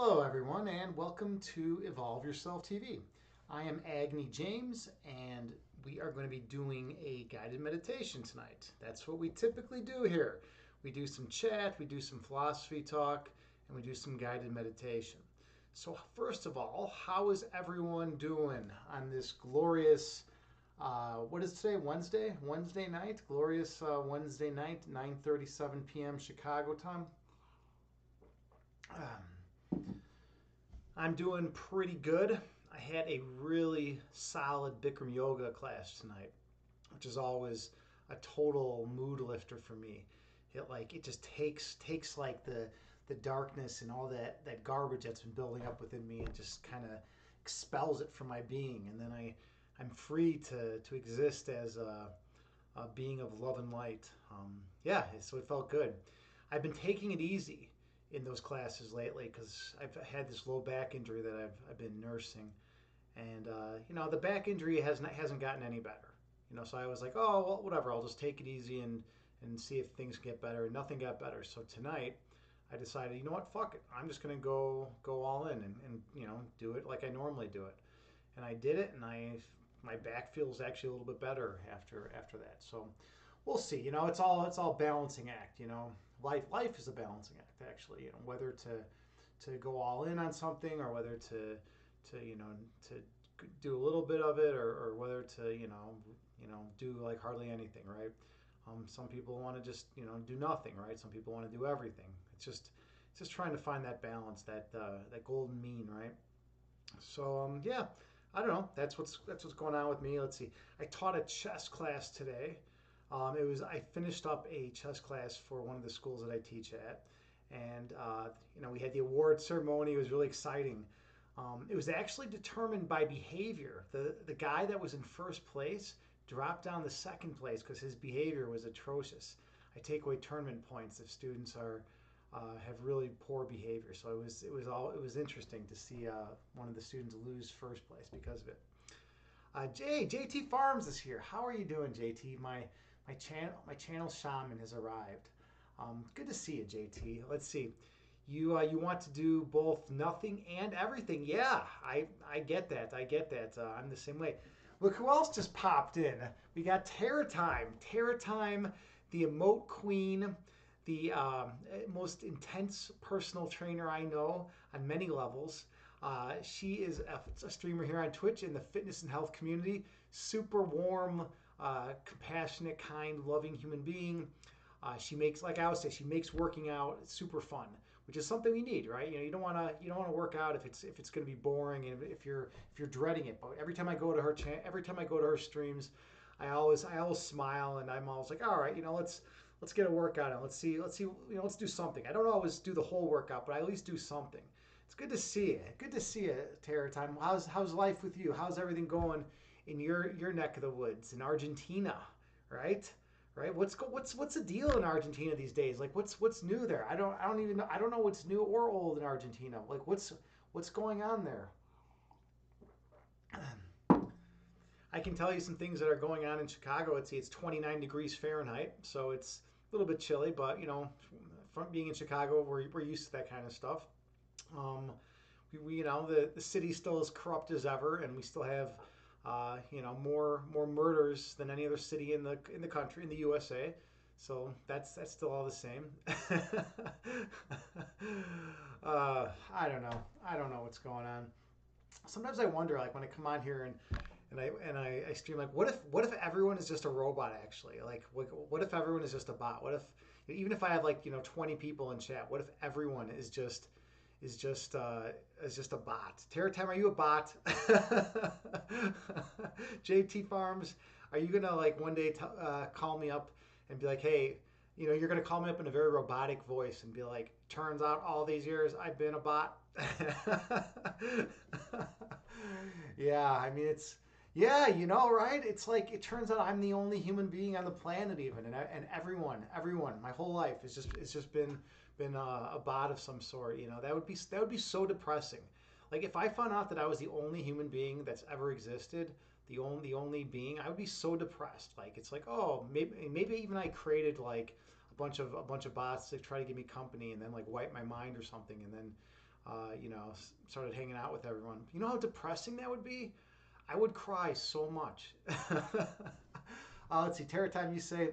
Hello, everyone, and welcome to Evolve Yourself TV. I am Agni James, and we are going to be doing a guided meditation tonight. That's what we typically do here. We do some chat, we do some philosophy talk, and we do some guided meditation. So, first of all, how is everyone doing on this glorious, what is today? Wednesday? Wednesday night? Glorious Wednesday night, 9:37 p.m. Chicago time. I'm doing pretty good. I had a really solid Bikram yoga class tonight, which is always a total mood lifter for me. It just takes like the darkness and all that garbage that's been building up within me and just kind of expels it from my being, and then I'm free to exist as a being of love and light. Yeah, so it felt good. I've been taking it easy in those classes lately because I've had this low back injury that I've been nursing, and the back injury hasn't gotten any better. So I was like, oh well, whatever. I'll just take it easy and see if things get better. And nothing got better. So tonight, I decided, you know what, fuck it. I'm just gonna go all in and do it like I normally do it. And I did it, and my back feels actually a little bit better after that. So we'll see. It's all balancing act. Life is a balancing act actually. Whether to go all in on something or whether to do a little bit of it or whether to do like hardly anything, right? Some people want to just do nothing, right? Some people want to do everything. It's just trying to find that balance, that golden mean, right? So yeah, I don't know. That's what's going on with me. Let's see. I taught a chess class today. I finished up a chess class for one of the schools that I teach at, and we had the award ceremony. It was really exciting. It was actually determined by behavior. The guy that was in first place dropped down to second place because his behavior was atrocious. I take away tournament points if students have really poor behavior. So it was interesting to see one of the students lose first place because of it. JT Farms is here. How are you doing, JT? My channel shaman has arrived. Good to see you, JT. Let's see. You want to do both nothing and everything? Yeah, I get that. I get that. I'm the same way. Look who else just popped in. We got Terra Time. Terra Time, the emote queen, the most intense personal trainer I know on many levels. She is a streamer here on Twitch in the fitness and health community. Super warm, compassionate, kind, loving human being. She makes, like I always say, she makes working out super fun, which is something we need, right? You don't want to work out if it's going to be boring and if you're dreading it. But every time I go to her streams, I always smile and I'm always like, all right, let's get a workout and let's do something. I don't always do the whole workout, but I at least do something. It's good to see you. Good to see you, Terra Time. How's life with you? How's everything going in your neck of the woods in Argentina, right? Right? What's the deal in Argentina these days? Like what's new there? I don't even know. I don't know what's new or old in Argentina. Like what's going on there? I can tell you some things that are going on in Chicago. It's 29 degrees Fahrenheit, so it's a little bit chilly, but from being in Chicago, we're used to that kind of stuff. Um, the city's still as corrupt as ever, and we still have more murders than any other city in the country in the USA. So that's still all the same. I don't know what's going on. Sometimes I wonder, like when I come on here and I stream, like what if everyone is just a robot actually? Like what if everyone is just a bot? What if even if I have like 20 people in chat, what if everyone is just a bot? Terra Time, are you a bot? JT Farms, are you gonna like one day call me up and be like, hey, you're gonna call me up in a very robotic voice and be like, turns out all these years I've been a bot. Yeah, I mean yeah, right? It's like it turns out I'm the only human being on the planet even, and everyone, my whole life is just it's just been a bot of some sort. That would be so depressing. Like if I found out that I was the only human being that's ever existed, the only being, I would be so depressed. Like it's like, oh, maybe even I created like a bunch of bots to try to give me company and then like wipe my mind or something, and then started hanging out with everyone. You know how depressing that would be? I would cry so much. Let's see. Terror time. You say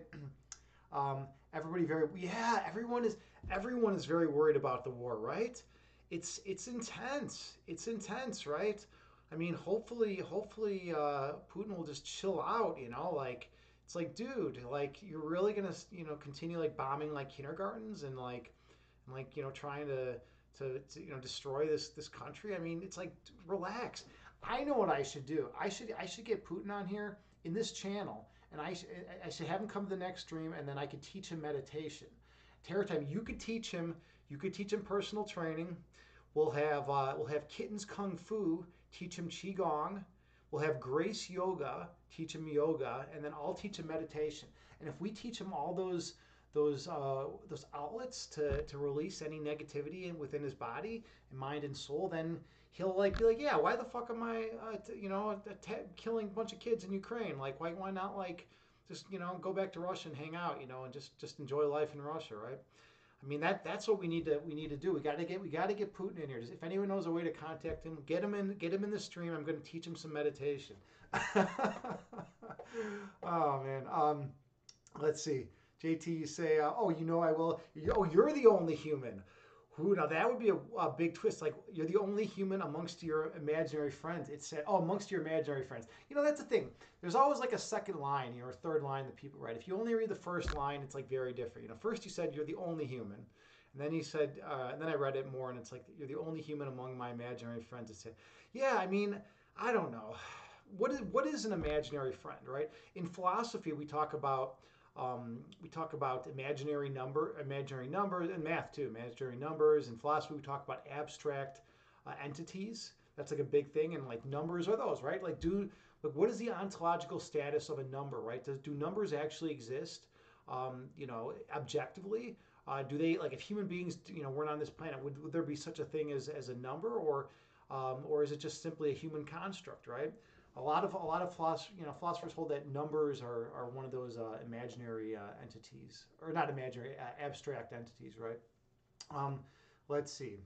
everybody very yeah. Everyone is very worried about the war, right? It's intense. It's intense, right? I mean, hopefully, Putin will just chill out. Like it's like, dude, like you're really gonna continue like bombing like kindergartens and trying to destroy this country. I mean, it's like relax. I know what I should do. I should get Putin on here in this channel, and I should have him come to the next stream, and then I could teach him meditation. Terror time. You could teach him. You could teach him personal training. We'll have Kitten's Kung Fu teach him Qigong. We'll have Grace Yoga teach him yoga, and then I'll teach him meditation. And if we teach him all those outlets to release any negativity within his body and mind and soul, then he'll like be like, yeah, why the fuck am I killing a bunch of kids in Ukraine? Like why not like just go back to Russia and hang out, and just enjoy life in Russia, right? I mean that's what we need to do. We got to get Putin in here. If anyone knows a way to contact him, get him in the stream. I'm going to teach him some meditation. Oh man. Let's see. JT, you say, oh, I will. Oh, you're the only human. Who now? That would be a big twist. Like you're the only human amongst your imaginary friends. It said, oh, amongst your imaginary friends. That's the thing. There's always like a second line, or a third line that people write. If you only read the first line, it's like very different. First you said you're the only human, and then you said, and then I read it more, and it's like you're the only human among my imaginary friends. It said, yeah. I mean, I don't know. What is an imaginary friend, right? In philosophy, we talk about imaginary numbers, and math too. Imaginary numbers. In philosophy, we talk about abstract entities. That's like a big thing. And like numbers are those, right? Like what is the ontological status of a number, right? Do numbers actually exist? Objectively, do they, like, if human beings, weren't on this planet, would there be such a thing as a number, or is it just simply a human construct, right? A lot of philosophers hold that numbers are one of those imaginary entities, or not imaginary, abstract entities, right? Um, let's see.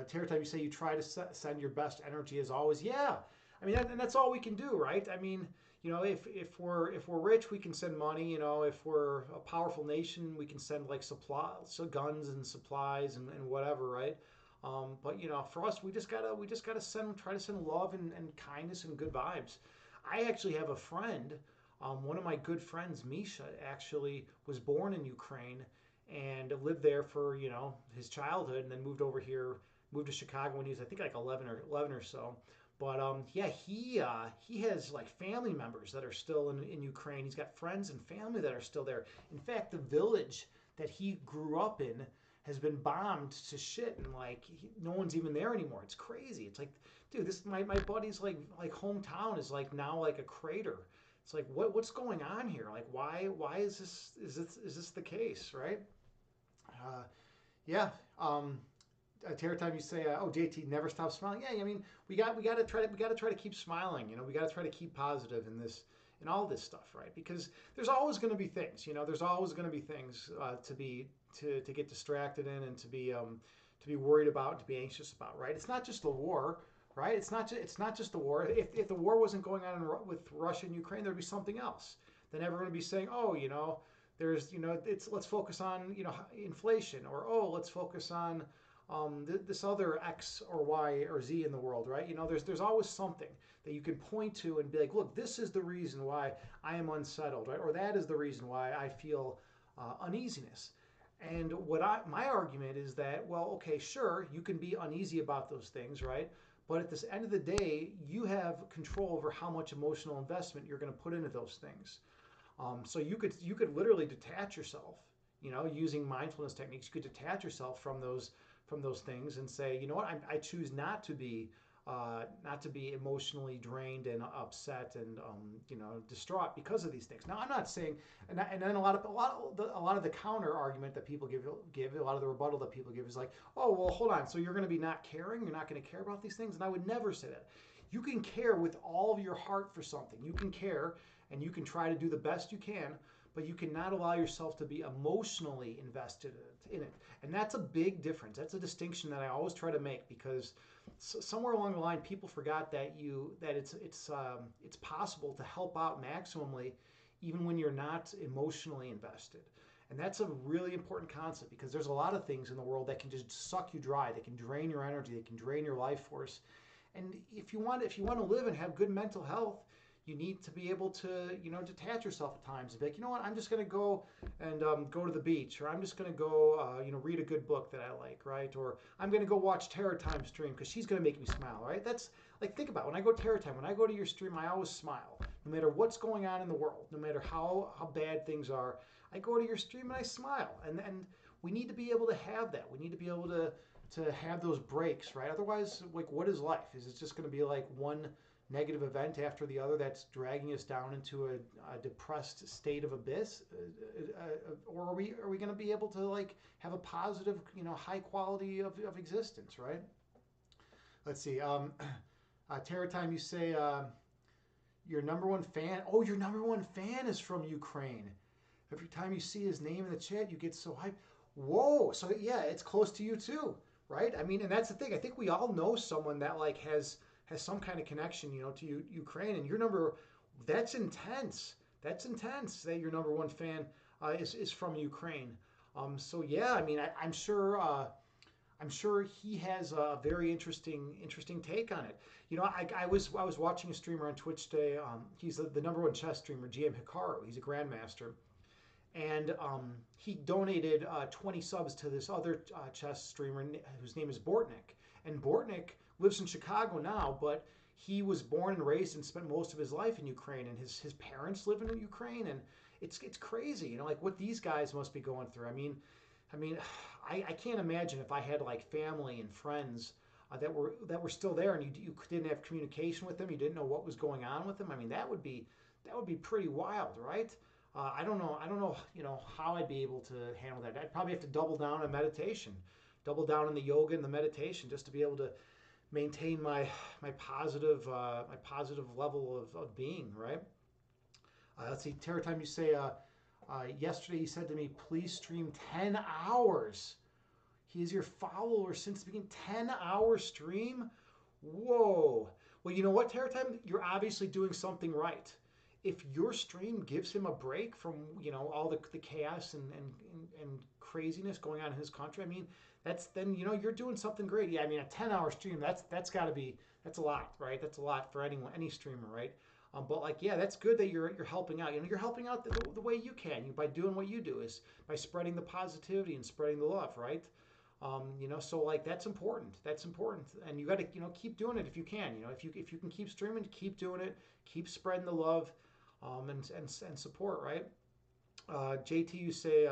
Terror time, you say you try to send your best energy as always. Yeah, I mean, and that's all we can do, right? I mean, if we're rich, we can send money. If we're a powerful nation, we can send like supplies, so guns and supplies and whatever, right? But for us, we just gotta try to send love and kindness and good vibes. I actually have a friend. One of my good friends, Misha, actually was born in Ukraine and lived there for his childhood, and then moved to Chicago when he was, I think, like 11 or so. But yeah, he has like family members that are still in Ukraine. He's got friends and family that are still there. In fact, the village that he grew up in has been bombed to shit, and like no one's even there anymore. It's crazy. It's like, dude, this my buddy's like hometown is like now like a crater. It's like what's going on here? Like why is this the case, right? Uh, yeah. Terror time, you say, oh, JT never stops smiling. Yeah, I mean, we got to try to keep smiling. We got to try to keep positive in all this stuff, right? Because there's always going to be things. There's always going to be things to get distracted in, and to be worried about, and to be anxious about, right? It's not just the war, right? It's not just the war. If the war wasn't going on with Russia and Ukraine, there'd be something else. Then everyone would be saying, oh, there's let's focus on inflation, or oh, let's focus on this other X or Y or Z in the world, right? There's always something that you can point to and be like, look, this is the reason why I am unsettled, right? Or that is the reason why I feel uneasiness. And my argument is that, well, okay, sure, you can be uneasy about those things, right? But at the end of the day, you have control over how much emotional investment you're going to put into those things. So you could literally detach yourself, using mindfulness techniques. You could detach yourself from those things and say, you know what, I choose not to be emotionally drained and upset and distraught because of these things. Now, I'm not saying, and then a lot of the counter argument that people give, a lot of the rebuttal that people give is like, oh, well, hold on, so you're going to be not caring, you're not going to care about these things, and I would never say that. You can care with all of your heart for something. You can care, and you can try to do the best you can, but you cannot allow yourself to be emotionally invested in it. And that's a big difference. That's a distinction that I always try to make, because somewhere along the line people forgot that it's possible to help out maximally even when you're not emotionally invested. And that's a really important concept, because there's a lot of things in the world that can just suck you dry. They can drain your energy. They can drain your life force. And if you want to live and have good mental health, you need to be able to detach yourself at times and be like, you know what, I'm just going to go and go to the beach, or I'm just going to go read a good book that I like, right? Or I'm going to go watch Terror Time stream because she's going to make me smile, right? That's like, think about it. When I go to Terror Time, when I go to your stream, I always smile, no matter what's going on in the world, no matter how bad things are. I go to your stream and I smile, and we need to be able to have that. We need to be able to have those breaks, right? Otherwise, like, what is life? Is it just going to be like one negative event after the other that's dragging us down into a depressed state of abyss, or are we going to be able to like have a positive, high quality of existence, right? Let's see. Terra Time, you say your number one fan. Oh, your number one fan is from Ukraine. Every time you see his name in the chat, you get so hyped. Whoa! So yeah, it's close to you too, right? I mean, and that's the thing. I think we all know someone that like has some kind of connection, to Ukraine, and your number. That's intense. That's intense. That your number one fan is from Ukraine. So yeah, I mean, I'm sure. I'm sure he has a very interesting take on it. I was watching a streamer on Twitch today. He's the number one chess streamer, GM Hikaru. He's a grandmaster, and he donated 20 subs to this other chess streamer whose name is Bortnik. And Bortnik lives in Chicago now, but he was born and raised and spent most of his life in Ukraine, and his parents live in Ukraine, and it's crazy, like what these guys must be going through. I mean, I can't imagine if I had like family and friends that were still there, and you didn't have communication with them, you didn't know what was going on with them. I mean, that would be pretty wild, right? I don't know, how I'd be able to handle that. I'd probably have to double down on meditation, double down on the yoga and the meditation, just to be able to maintain my positive level of being, right? Let's see, Terra Time, you say yesterday you said to me, please stream 10 hours. He is your follower since the beginning. 10-hour stream? Whoa. Well, you know what, Terra Time? You're obviously doing something right. If your stream gives him a break from all the chaos and craziness going on in his country, I mean, then you're doing something great. Yeah, I mean, a 10-hour stream, that's got to be, that's a lot, right? That's a lot for any streamer, right? But like, yeah, that's good that you're helping out. You're helping out the way you can, by doing what you do, is by spreading the positivity and spreading the love, right? So like, that's important. That's important, and you got to keep doing it if you can. If you can keep streaming, keep doing it, keep spreading the love, and support, right? JT, you say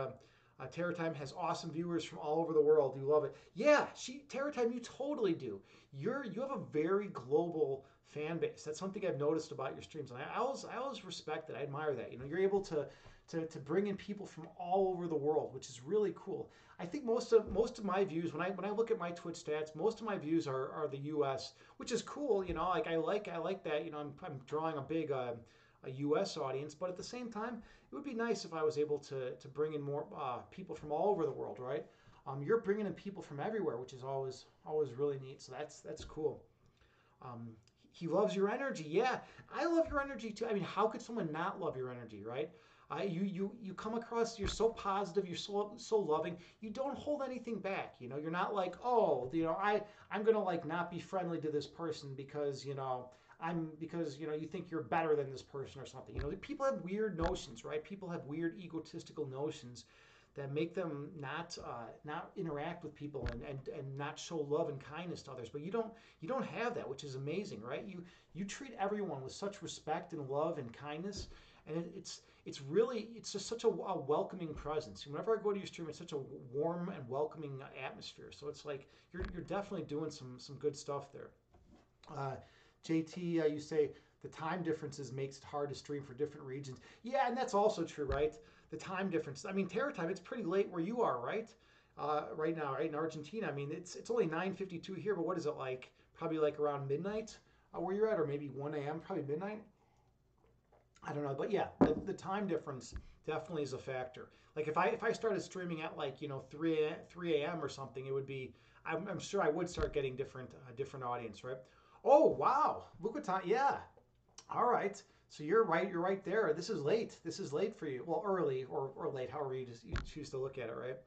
Terror Time has awesome viewers from all over the world. You love it. Yeah, Terror Time, you totally do. You have a very global fan base. That's something I've noticed about your streams, and I always respect that. I admire that. You're able to bring in people from all over the world, which is really cool. I think most of my views, when I look at my Twitch stats, most of my views are the U.S., which is cool. Like I like that. I'm drawing a big a U.S. audience, but at the same time, it would be nice if I was able to bring in more people from all over the world, right? You're bringing in people from everywhere, which is always really neat. So that's cool. Um, he loves your energy. Yeah, I love your energy too. I mean, how could someone not love your energy, right? You come across, you're so positive, you're so loving. You don't hold anything back. You're not like, oh, I'm gonna like not be friendly to this person because you think you're better than this person or something. People have weird notions, right? People have weird egotistical notions that make them not interact with people and not show love and kindness to others. But you don't have that, which is amazing, right? You treat everyone with such respect and love and kindness, and it's just such a welcoming presence. Whenever I go to your stream, it's such a warm and welcoming atmosphere. So it's like you're definitely doing some good stuff there. JT, you say the time differences makes it hard to stream for different regions. Yeah, and that's also true, right? The time difference. I mean, Terra Time, it's pretty late where you are, right? Right now, right in Argentina. I mean, it's only 9:52 here, but what is it like? Probably like around midnight where you're at, or maybe 1 a.m. Probably midnight. I don't know, but yeah, the time difference definitely is a factor. Like if I started streaming at like 3 a.m. or something, it would be I'm sure I would start getting different audience, right? Oh wow, look what time. Yeah, all right. So you're right. You're right there. This is late. This is late for you. Well, early or late, however you choose to look at it, right?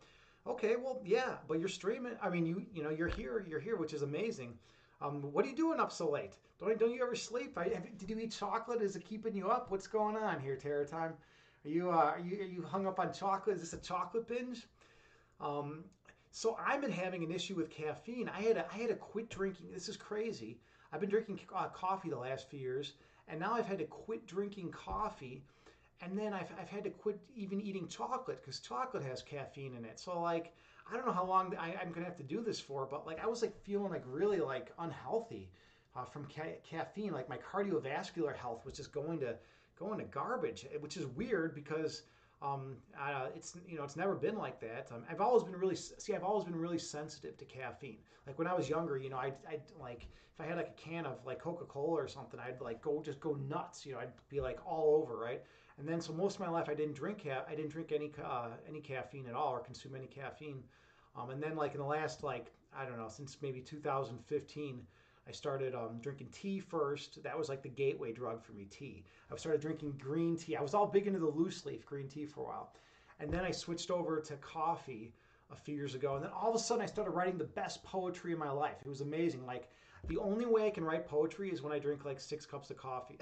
Okay. Well, yeah. But you're streaming. I mean, you know you're here. You're here, which is amazing. What are you doing up so late? Don't you ever sleep? Did you eat chocolate? Is it keeping you up? What's going on here, Terror Time? Are you hung up on chocolate? Is this a chocolate binge? Um, so I've been having an issue with caffeine. I had to quit drinking. This is crazy. I've been drinking coffee the last few years, and now I've had to quit drinking coffee, and then I've had to quit even eating chocolate because chocolate has caffeine in it. So like I don't know how long I'm gonna have to do this for, but like I was like feeling like really like unhealthy from caffeine. Like my cardiovascular health was just going to garbage, which is weird because it's never been like that. I've always been really sensitive to caffeine. Like when I was younger, I'd like if I had like a can of like Coca Cola or something, I'd like go nuts. I'd be like all over, right? And then so most of my life I didn't drink any caffeine at all or consume any caffeine. And then like in the last like I don't know since maybe 2015. I started drinking tea first. That was like the gateway drug for me, tea. I started drinking green tea. I was all big into the loose leaf green tea for a while. And then I switched over to coffee a few years ago. And then all of a sudden I started writing the best poetry in my life. It was amazing. Like the only way I can write poetry is when I drink like 6 cups of coffee.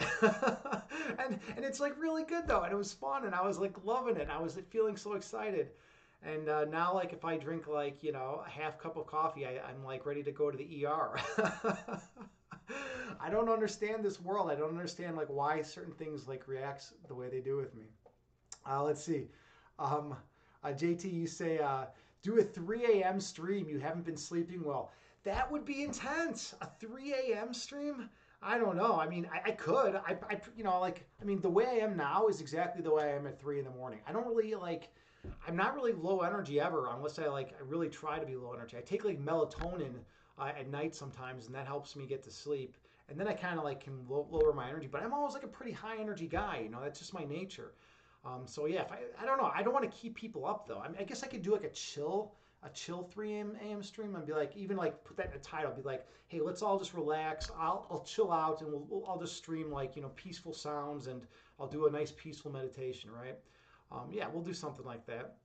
And it's like really good though. And it was fun. And I was like loving it. I was feeling so excited. And now, like, if I drink, like, a half cup of coffee, I'm like ready to go to the ER. I don't understand this world. I don't understand, like, why certain things, like, reacts the way they do with me. Let's see. Um, JT, you say, do a 3 a.m. stream. You haven't been sleeping well. That would be intense. A 3 a.m. stream? I don't know. I mean, I could. I mean, the way I am now is exactly the way I am at 3 in the morning. I don't really like. I'm not really low energy ever, unless I really try to be low energy. I take like melatonin at night sometimes, and that helps me get to sleep. And then I kind of like can lower my energy, but I'm always like a pretty high energy guy. That's just my nature. So yeah, if I don't know. I don't want to keep people up though. I mean, I guess I could do like a chill 3 a.m. stream and be like, even like put that in a title, be like, hey, let's all just relax. I'll chill out and I'll just stream like, peaceful sounds and I'll do a nice peaceful meditation, right? Yeah, we'll do something like that.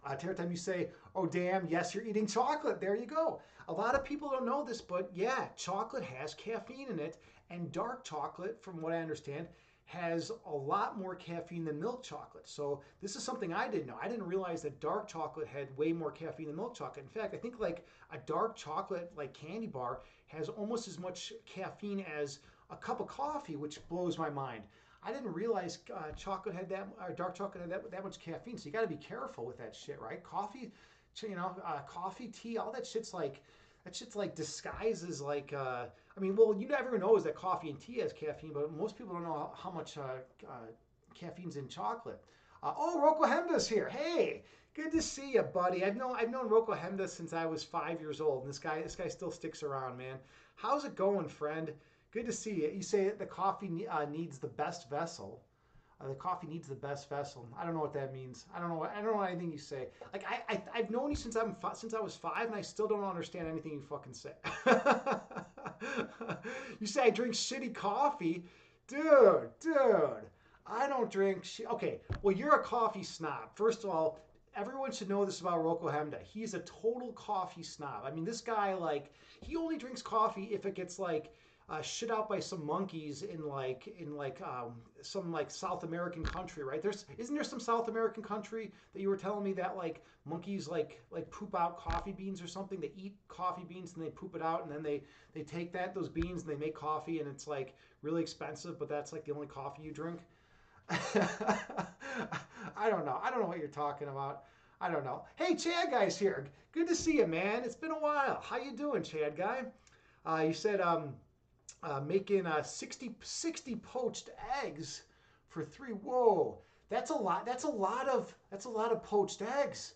Every time you say, oh, damn, yes, you're eating chocolate. There you go. A lot of people don't know this, but yeah, chocolate has caffeine in it. And dark chocolate, from what I understand, has a lot more caffeine than milk chocolate. So this is something I didn't know. I didn't realize that dark chocolate had way more caffeine than milk chocolate. In fact, I think like a dark chocolate like candy bar has almost as much caffeine as a cup of coffee, which blows my mind. I didn't realize dark chocolate had that much caffeine. So you got to be careful with that shit, right? Coffee, tea, all that shit's like disguises like. I mean, well, everyone knows that coffee and tea has caffeine, but most people don't know how much caffeine's in chocolate. Oh, Rocco Hemda's here. Hey, good to see you, buddy. I've known Rocco Hemda since I was 5 years old, and this guy still sticks around, man. How's it going, friend? Good to see you. You say the coffee needs the best vessel. The coffee needs the best vessel. I don't know what that means. I don't know anything you say. Like I've known you since I was 5, and I still don't understand anything you fucking say. You say I drink shitty coffee, dude. I don't drink shit. Okay, well you're a coffee snob. First of all, everyone should know this about Rocco Hemda. He's a total coffee snob. I mean, this guy like he only drinks coffee if it gets like shit out by some monkeys in some like South American country, right? Isn't there some South American country that you were telling me that like monkeys like poop out coffee beans or something? They eat coffee beans and they poop it out, and then they take those beans and they make coffee, and it's like really expensive, but that's like the only coffee you drink. I don't know. I don't know what you're talking about. I don't know. Hey, Chad guy's here. Good to see you, man. It's been a while. How you doing, Chad guy? You said making 60 poached eggs for 3. Whoa, that's a lot. That's a lot of poached eggs.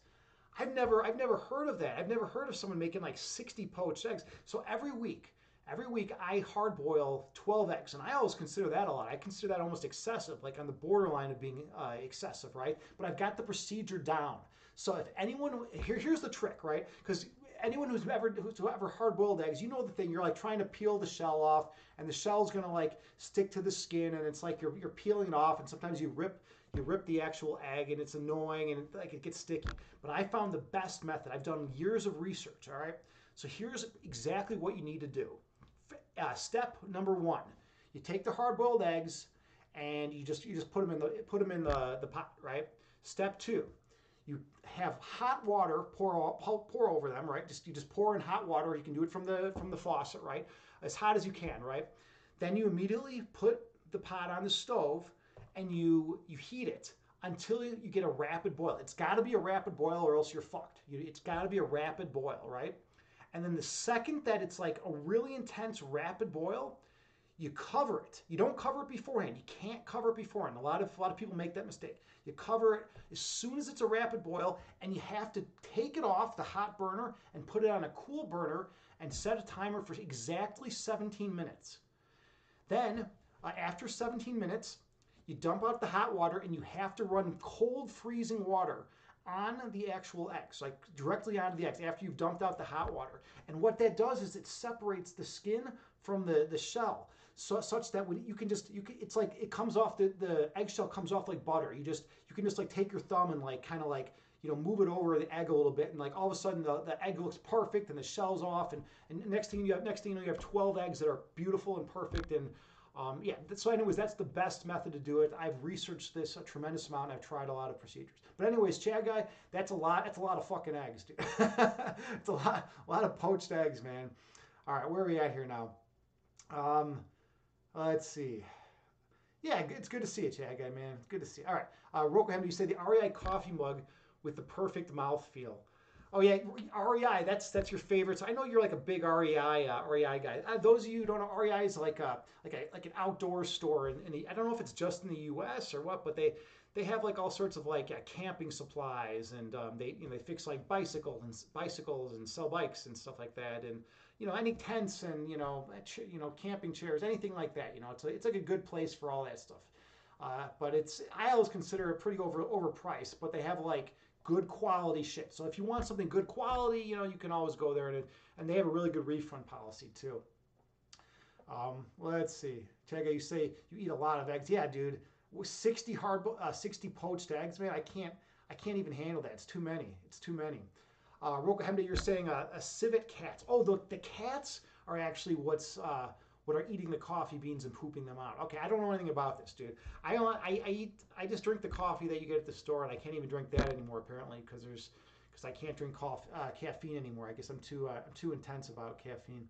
I've never heard of that. I've never heard of someone making like 60 poached eggs. So every week, Every week I hard boil 12 eggs, and I always consider that a lot. I consider that almost excessive, like on the borderline of being excessive, right? But I've got the procedure down. So if anyone, here's the trick, right? Because anyone who's ever hard boiled eggs, you know the thing. You're like trying to peel the shell off, and the shell's gonna like stick to the skin, and it's like you're peeling it off, and sometimes you rip the actual egg, and it's annoying, and like it gets sticky. But I found the best method. I've done years of research. All right. So here's exactly what you need to do. Step number one: you take the hard-boiled eggs and you just put them in the pot, right? Step two: you have hot water pour over them, right? You just pour in hot water. You can do it from the faucet, right? As hot as you can, right? Then you immediately put the pot on the stove and you heat it until you get a rapid boil. It's got to be a rapid boil or else you're fucked. It's got to be a rapid boil, right? And then the second that it's like a really intense rapid boil, you cover it. You don't cover it beforehand. You can't cover it beforehand. A lot of people make that mistake. You cover it as soon as it's a rapid boil, and you have to take it off the hot burner and put it on a cool burner and set a timer for exactly 17 minutes. Then, after 17 minutes, you dump out the hot water and you have to run cold freezing water on the actual eggs, like directly onto the eggs after you've dumped out the hot water. And what that does is it separates the skin from the shell, such that when it's like it comes off, the eggshell comes off like butter. You can just like take your thumb and like kind of like move it over the egg a little bit, and like all of a sudden the egg looks perfect and the shell's off, and next thing you know you have 12 eggs that are beautiful and perfect. And yeah, so anyways, that's the best method to do it. I've researched this a tremendous amount. I've tried a lot of procedures. But anyways, Chad guy, that's a lot of fucking eggs, dude. It's a lot of poached eggs, man. All right, where are we at here now? Let's see. Yeah, it's good to see you, Chad guy, man. It's good to see you. All right, Rokohem, you say the REI coffee mug with the perfect mouthfeel. Oh yeah, REI. That's your favorite. So I know you're like a big REI guy. Those of you who don't know, REI is like an outdoor store, and I don't know if it's just in the U.S. or what, but they have like all sorts of like camping supplies, and they fix like bicycles and sell bikes and stuff like that, and any tents and camping chairs, anything like that. It's like a good place for all that stuff. But I always consider it pretty overpriced, but they have like good quality shit. So if you want something good quality, you can always go there, and they have a really good refund policy too. Let's see. Chega, you say you eat a lot of eggs. Yeah, dude. 60 poached eggs, man. I can't even handle that. It's too many. It's too many. Roka Hemda, you're saying a civet cats. Oh, the cats are actually what are eating the coffee beans and pooping them out. Okay, I don't know anything about this, dude. I just drink the coffee that you get at the store, and I can't even drink that anymore apparently because I can't drink caffeine anymore. I guess I'm too intense about caffeine.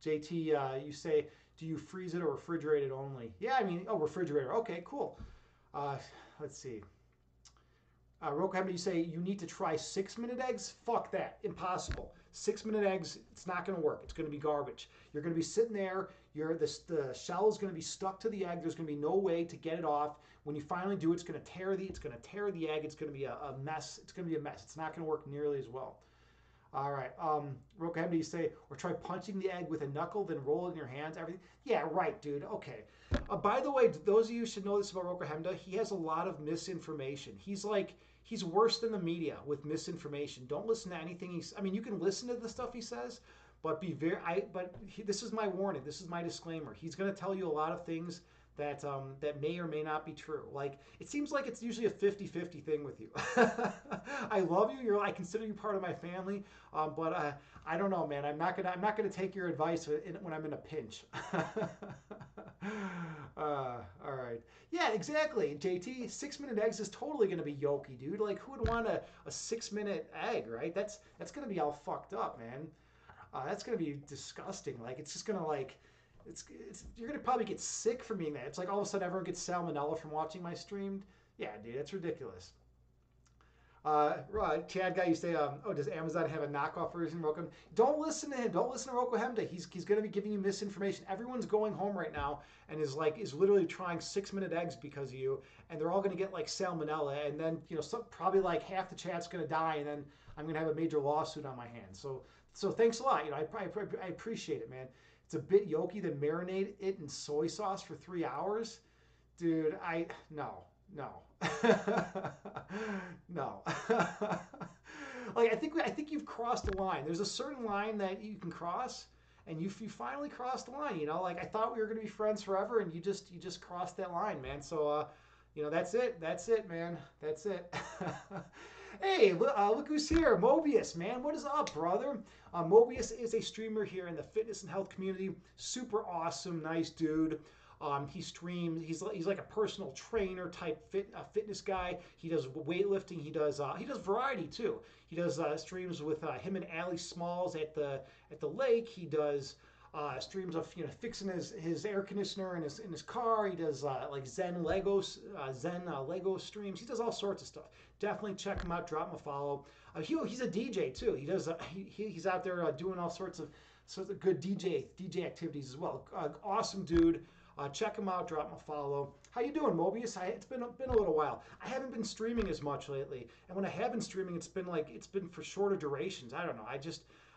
JT, you say, do you freeze it or refrigerate it only? Yeah, I mean, refrigerator. Okay, cool. Let's see. Rokehammer, you say you need to try 6-minute eggs? Fuck that. Impossible. 6-minute eggs, it's not going to work. It's going to be garbage. You're going to be sitting there. The shell is going to be stuck to the egg. There's going to be no way to get it off. When you finally do it, it's going to tear the egg. It's going to be a mess. It's going to be a mess. It's not going to work nearly as well. All right. Rokehammer, you say, or try punching the egg with a knuckle, then roll it in your hands. Everything. Yeah, right, dude. Okay. By the way, those of you should know this about Rokehammer. He has a lot of misinformation. He's worse than the media with misinformation. Don't listen to anything you can listen to the stuff he says, but this is my warning. This is my disclaimer. He's going to tell you a lot of things that may or may not be true. Like, it seems like it's usually a 50-50 thing with you. I love you. I consider you part of my family. But I don't know, man. I'm not gonna take your advice when I'm in a pinch. All right. Yeah, exactly. JT, 6-minute eggs is totally gonna be yolky, dude. Like, who would want a 6-minute egg, right? That's gonna be all fucked up, man. That's gonna be disgusting. Like, it's just gonna like. You're gonna probably get sick from eating that. It's like all of a sudden everyone gets salmonella from watching my stream. Yeah, dude, that's ridiculous. Right, Chad guy, you say, does Amazon have a knockoff version of Roku? Don't listen to him. Don't listen to Roku Hemda. He's gonna be giving you misinformation. Everyone's going home right now and is literally trying 6-minute eggs because of you, and they're all gonna get like salmonella, and then probably like half the chat's gonna die, and then I'm gonna have a major lawsuit on my hands. So So thanks a lot. I appreciate it, man. It's a bit yolky to marinate it in soy sauce for 3 hours, dude. No, no, no. Like I think you've crossed a line. There's a certain line that you can cross, and you finally crossed the line. Like I thought we were gonna be friends forever, and you just crossed that line, man. So that's it. That's it, man. That's it. Hey, look who's here. Mobius, man. What is up, brother? Mobius is a streamer here in the fitness and health community. Super awesome, nice dude. He streams. He's like a personal trainer type fitness guy. He does weightlifting. He does variety too. He does streams with him and Allie Smalls at the lake. He does streams of fixing his air conditioner in his car. He does like Zen Lego streams. He does all sorts of stuff. Definitely check him out. Drop him a follow. He's a DJ too. He's out there doing all sorts of good DJ activities as well. Awesome dude. Check him out. Drop him a follow. How you doing, Mobius? It's been a little while. I haven't been streaming as much lately, and when I have been streaming, it's been for shorter durations. I don't know. I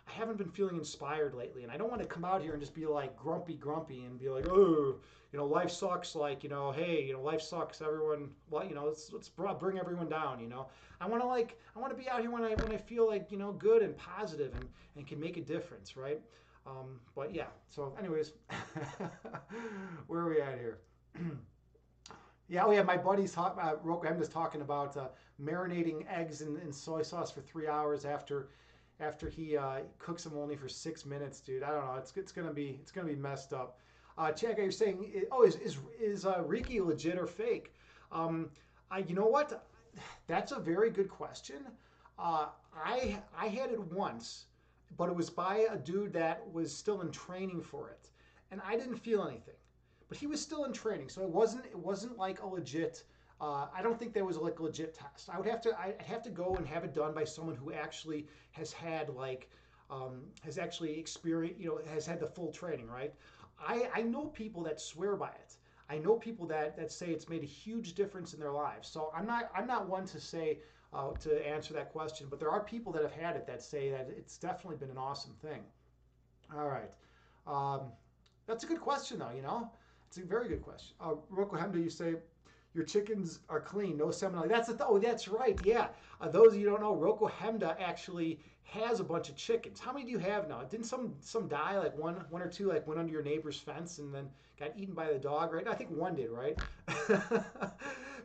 haven't been feeling inspired lately, and I don't want to come out here and just be like grumpy and be like, oh, life sucks. Like, hey, life sucks. Everyone, well, let's bring everyone down. I want to be out here when I feel like good and positive and can make a difference, right? But yeah. So, anyways, where are we at here? Yeah, oh yeah, my buddy's Roku. I'm just talking about marinating eggs in soy sauce for 3 hours after he cooks them only for 6 minutes, dude. I don't know. It's gonna be messed up. Chaka, you're saying, is Riki legit or fake? You know what? That's a very good question. I had it once, but it was by a dude that was still in training for it, and I didn't feel anything. But he was still in training, so it wasn't like a legit. I don't think there was like a legit test. I'd have to go and have it done by someone who actually has had has actually experienced, has had the full training, right? I know people that swear by it. I know people that say it's made a huge difference in their lives. So I'm not one to say to answer that question, but there are people that have had it that say that it's definitely been an awesome thing. All right, that's a good question though. It's a very good question. Roko Hemda, you say your chickens are clean, no salmonella. That's right. Yeah. Those of you who don't know, Roko Hemda actually has a bunch of chickens. How many do you have now? Didn't some die? Like one or two like went under your neighbor's fence and then got eaten by the dog, right? I think one did, right?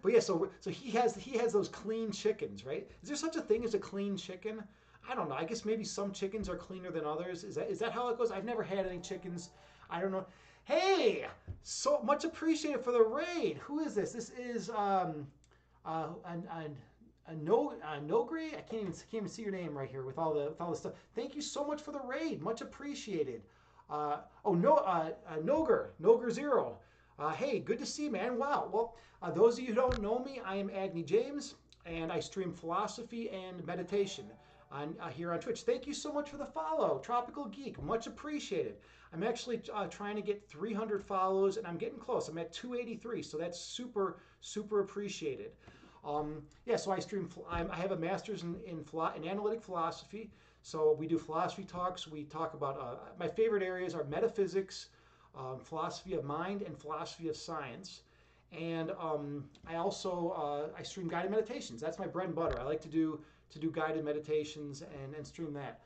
But yeah, so he has those clean chickens, right? Is there such a thing as a clean chicken? I don't know. I guess maybe some chickens are cleaner than others. Is that how it goes? I've never had any chickens. I don't know. Hey, so much appreciated for the raid. Who is this? This is Nogri. I can't even see your name right here with all the stuff. Thank you so much for the raid. Much appreciated. Noger Zero. Hey, good to see you, man. Wow. Well, those of you who don't know me, I am Agni James, and I stream philosophy and meditation here on Twitch. Thank you so much for the follow, Tropical Geek. Much appreciated. I'm actually trying to get 300 follows, and I'm getting close. I'm at 283, so that's super, super appreciated. Yeah, so I stream. I have a master's in analytic philosophy. So we do philosophy talks. We talk about my favorite areas are metaphysics, philosophy of mind, and philosophy of science. And I also I stream guided meditations. That's my bread and butter. I like to do guided meditations and stream that.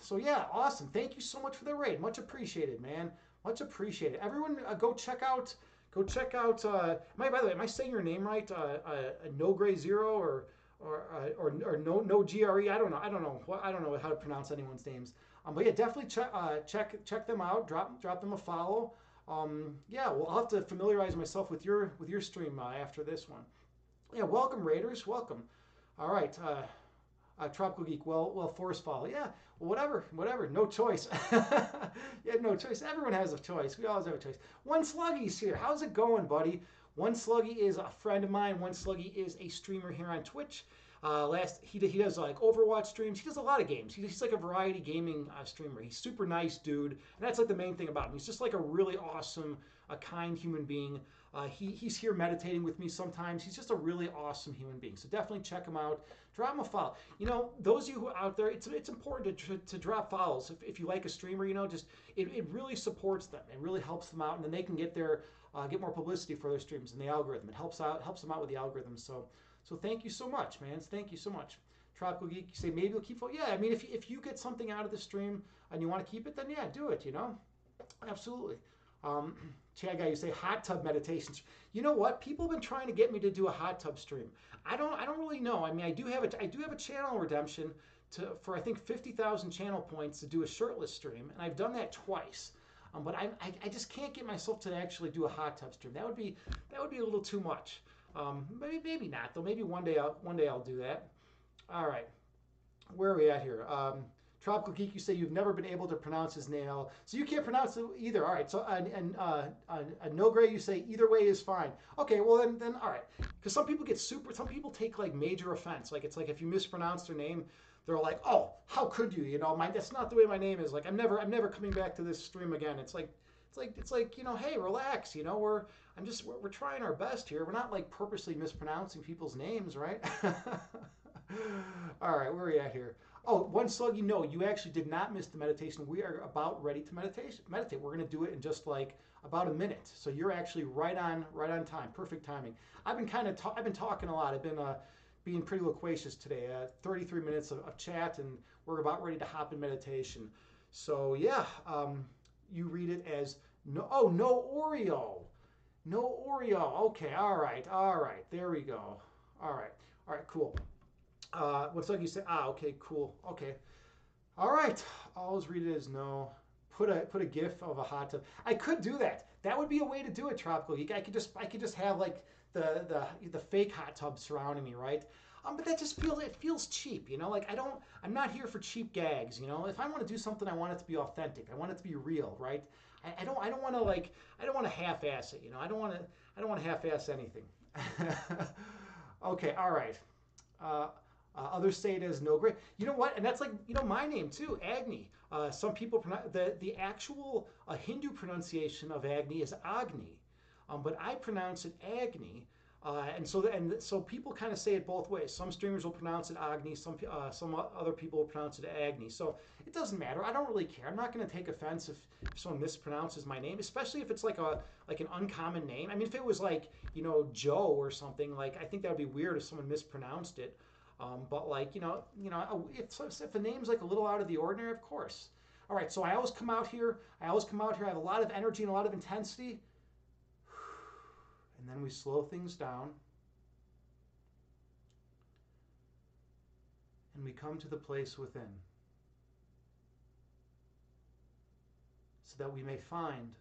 So yeah, awesome. Thank you so much for the raid. Much appreciated, man. Much appreciated. Everyone, go check out. By the way, am I saying your name right? No Gray Zero or no GRE? I don't know. I don't know how to pronounce anyone's names. But yeah, definitely check them out. Drop them a follow. Yeah, well, I'll have to familiarize myself with your stream after this one. Yeah, welcome Raiders, welcome. All right, Tropical Geek. Well, force follow. Yeah, well, whatever. No choice. Yeah, no choice. Everyone has a choice. We always have a choice. One Sluggy's here. How's it going, buddy? One Sluggy is a friend of mine. One Sluggy is a streamer here on Twitch. He does like Overwatch streams. He does a lot of games. He's like a variety gaming streamer. He's super nice dude, and that's like the main thing about him. He's just like a really awesome, a kind human being. He's here meditating with me sometimes. He's just a really awesome human being. So definitely check him out. Drop him a follow. You know, those of you who are out there, it's important to drop follows. If you like a streamer, you know, just it really supports them. It really helps them out, and then they can get more publicity for their streams and the algorithm. It helps them out with the algorithm. So thank you so much, man. Thank you so much. Tropical Geek, you say maybe you'll keep following. Yeah, I mean, if you get something out of the stream and you want to keep it, then yeah, do it. You know, absolutely. Um, Chad guy, you say hot tub meditations. You know what? People have been trying to get me to do a hot tub stream. I don't really know. I mean, I do have a channel redemption for I think 50,000 channel points to do a shirtless stream, and I've done that twice. But I just can't get myself to actually do a hot tub stream. That would be a little too much. Maybe not though. Maybe one day I'll do that. All right, where are we at here? Tropical Geek, you say you've never been able to pronounce his name, so you can't pronounce it either. All right, so No Gray, you say either way is fine. Okay, well then all right, because some people take like major offense. Like it's like if you mispronounce their name, they're like, oh, how could you? You know, that's not the way my name is. Like I'm never coming back to this stream again. It's like you know, hey, relax. You know, we're trying our best here. We're not like purposely mispronouncing people's names, right? All right, where are we at here? Oh, one sluggy, no, you actually did not miss the meditation. We are about ready to meditate. We're going to do it in just like about a minute. So you're actually right on time. Perfect timing. I've been talking a lot. I've been being pretty loquacious today. 33 minutes of chat, and we're about ready to hop in meditation. So yeah, you read it as no. Oh, no Oreo. No Oreo. Okay, all right. There we go. All right, cool. What's like you say? Okay, cool. Okay, all right. I'll always read it as no. Put a GIF of a hot tub. I could do that. That would be a way to do it, Tropical Geek. I could just have like the fake hot tub surrounding me, right? But that just feels cheap, you know. Like I'm not here for cheap gags, you know. If I want to do something, I want it to be authentic. I want it to be real, right? I don't want to half-ass it, you know. I don't want to half-ass anything. Okay, all right. Others say it as no great. You know what? And that's like, you know, my name too, Agni. Some people pronounce the actual Hindu pronunciation of Agni is Agni, but I pronounce it Agni. And so people kind of say it both ways. Some streamers will pronounce it Agni. Some other people will pronounce it Agni. So it doesn't matter. I don't really care. I'm not going to take offense if someone mispronounces my name, especially if it's like an uncommon name. I mean, if it was like, you know, Joe or something, like I think that would be weird if someone mispronounced it. But like if a name's like a little out of the ordinary, of course. All right. So I always come out here. I have a lot of energy and a lot of intensity. And then we slow things down. And we come to the place within. So that we may find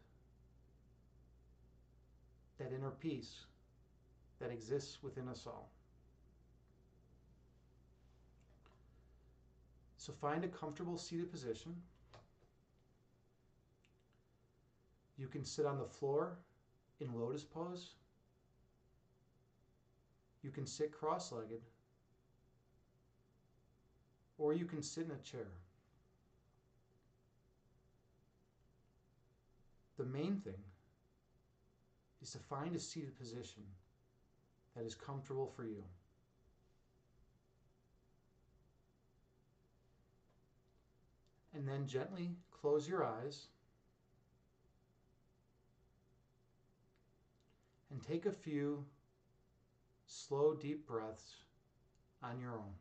that inner peace that exists within us all. So find a comfortable seated position. You can sit on the floor in lotus pose. You can sit cross-legged, or you can sit in a chair. The main thing is to find a seated position that is comfortable for you. And then gently close your eyes and take a few slow, deep breaths on your own.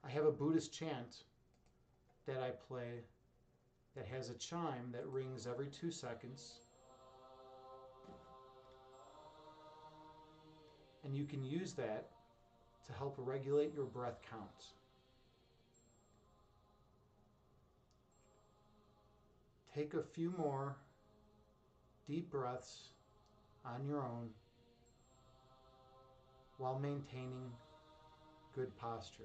I have a Buddhist chant that I play that has a chime that rings every 2 seconds. And you can use that to help regulate your breath counts. Take a few more deep breaths on your own while maintaining good posture.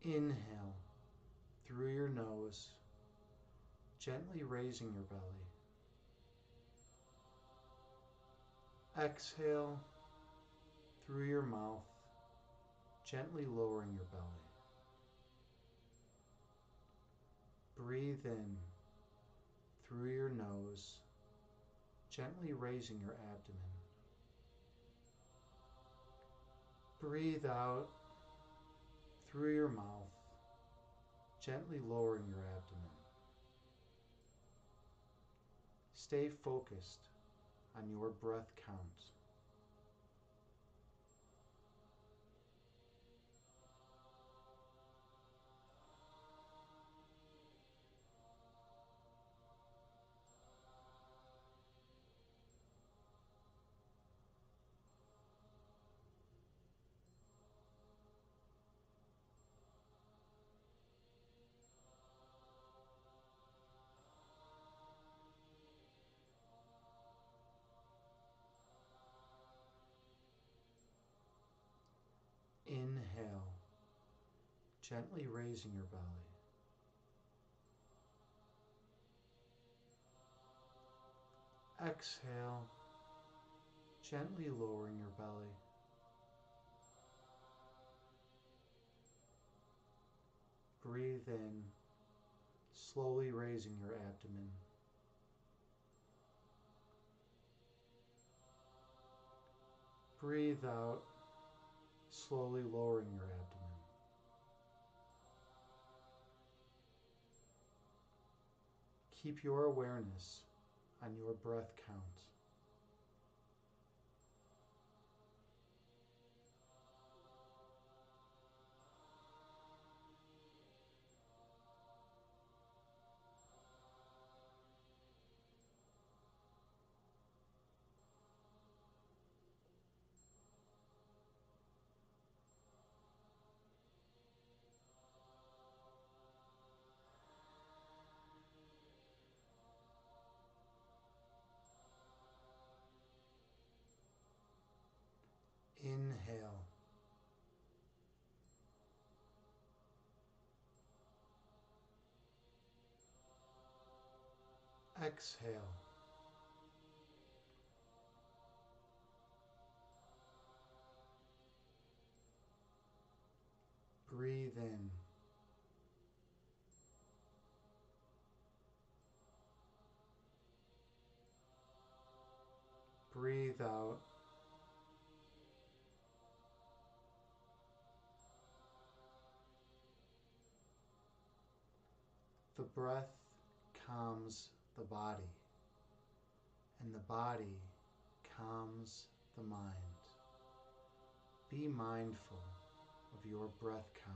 Inhale through your nose, gently raising your belly. Exhale through your mouth, gently lowering your belly. Breathe in through your nose, gently raising your abdomen. Breathe out through your mouth, gently lowering your abdomen. Stay focused on your breath count. Inhale, gently raising your belly. Exhale, gently lowering your belly. Breathe in, slowly raising your abdomen. Breathe out, slowly lowering your abdomen. Keep your awareness on your breath count. Inhale. Exhale. Breathe in. Breathe out. The breath calms the body, and the body calms the mind. Be mindful of your breath count.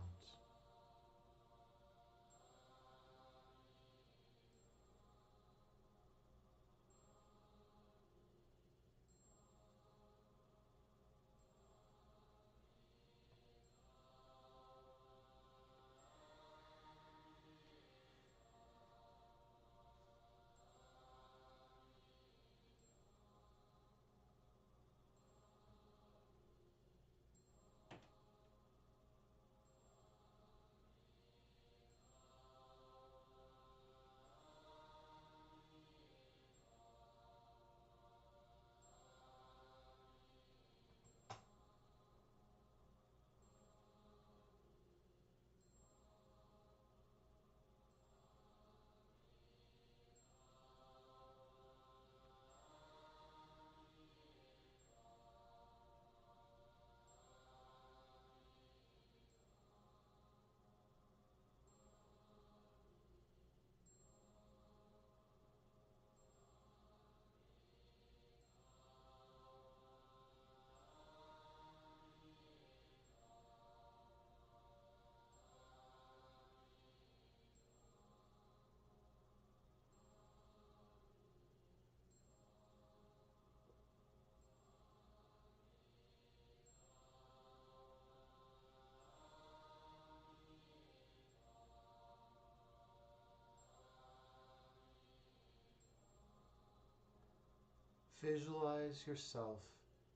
Visualize yourself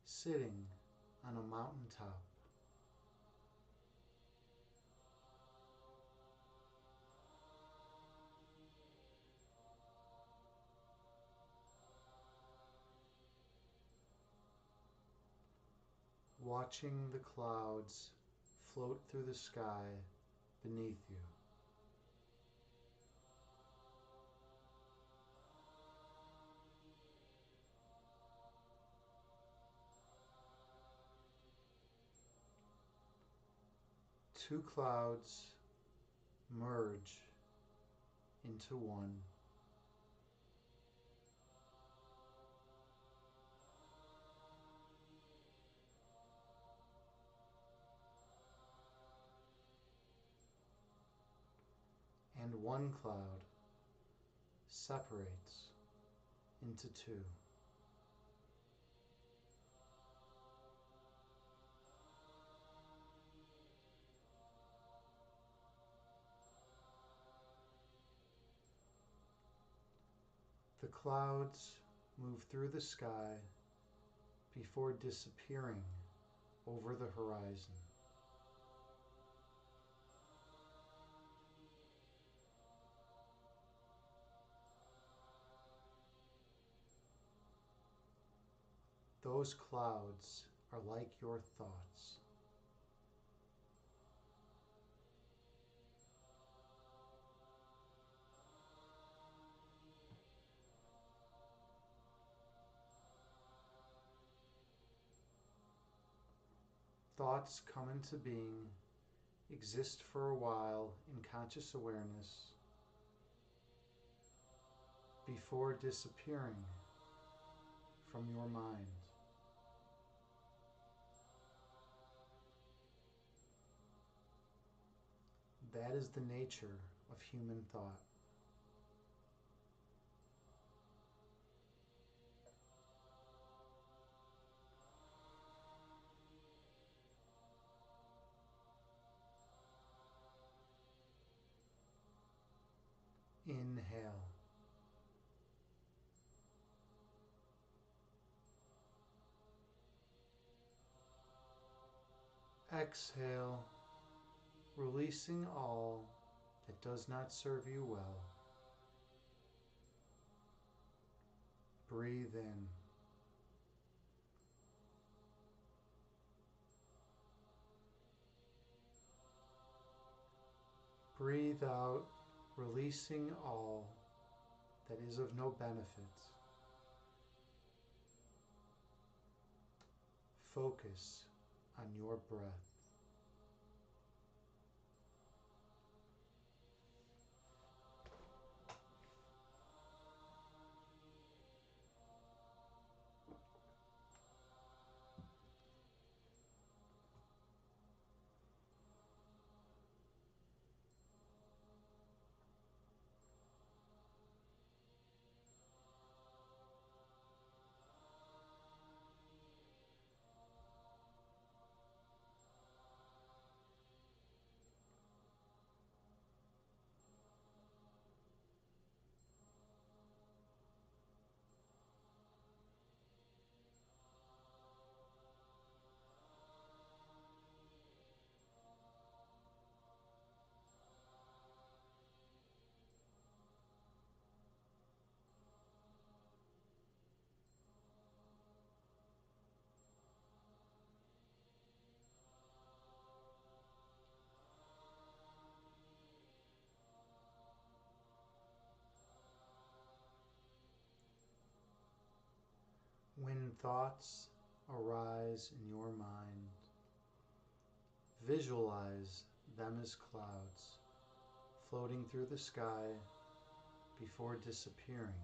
sitting on a mountaintop. watching the clouds float through the sky beneath you. Two clouds merge into one. And one cloud separates into two. The clouds move through the sky before disappearing over the horizon. Those clouds are like your thoughts. Thoughts come into being, exist for a while in conscious awareness, before disappearing from your mind. That is the nature of human thought. Inhale. Exhale, releasing all that does not serve you well. Breathe in. Breathe out, releasing all that is of no benefit. Focus on your breath. When thoughts arise in your mind, visualize them as clouds floating through the sky before disappearing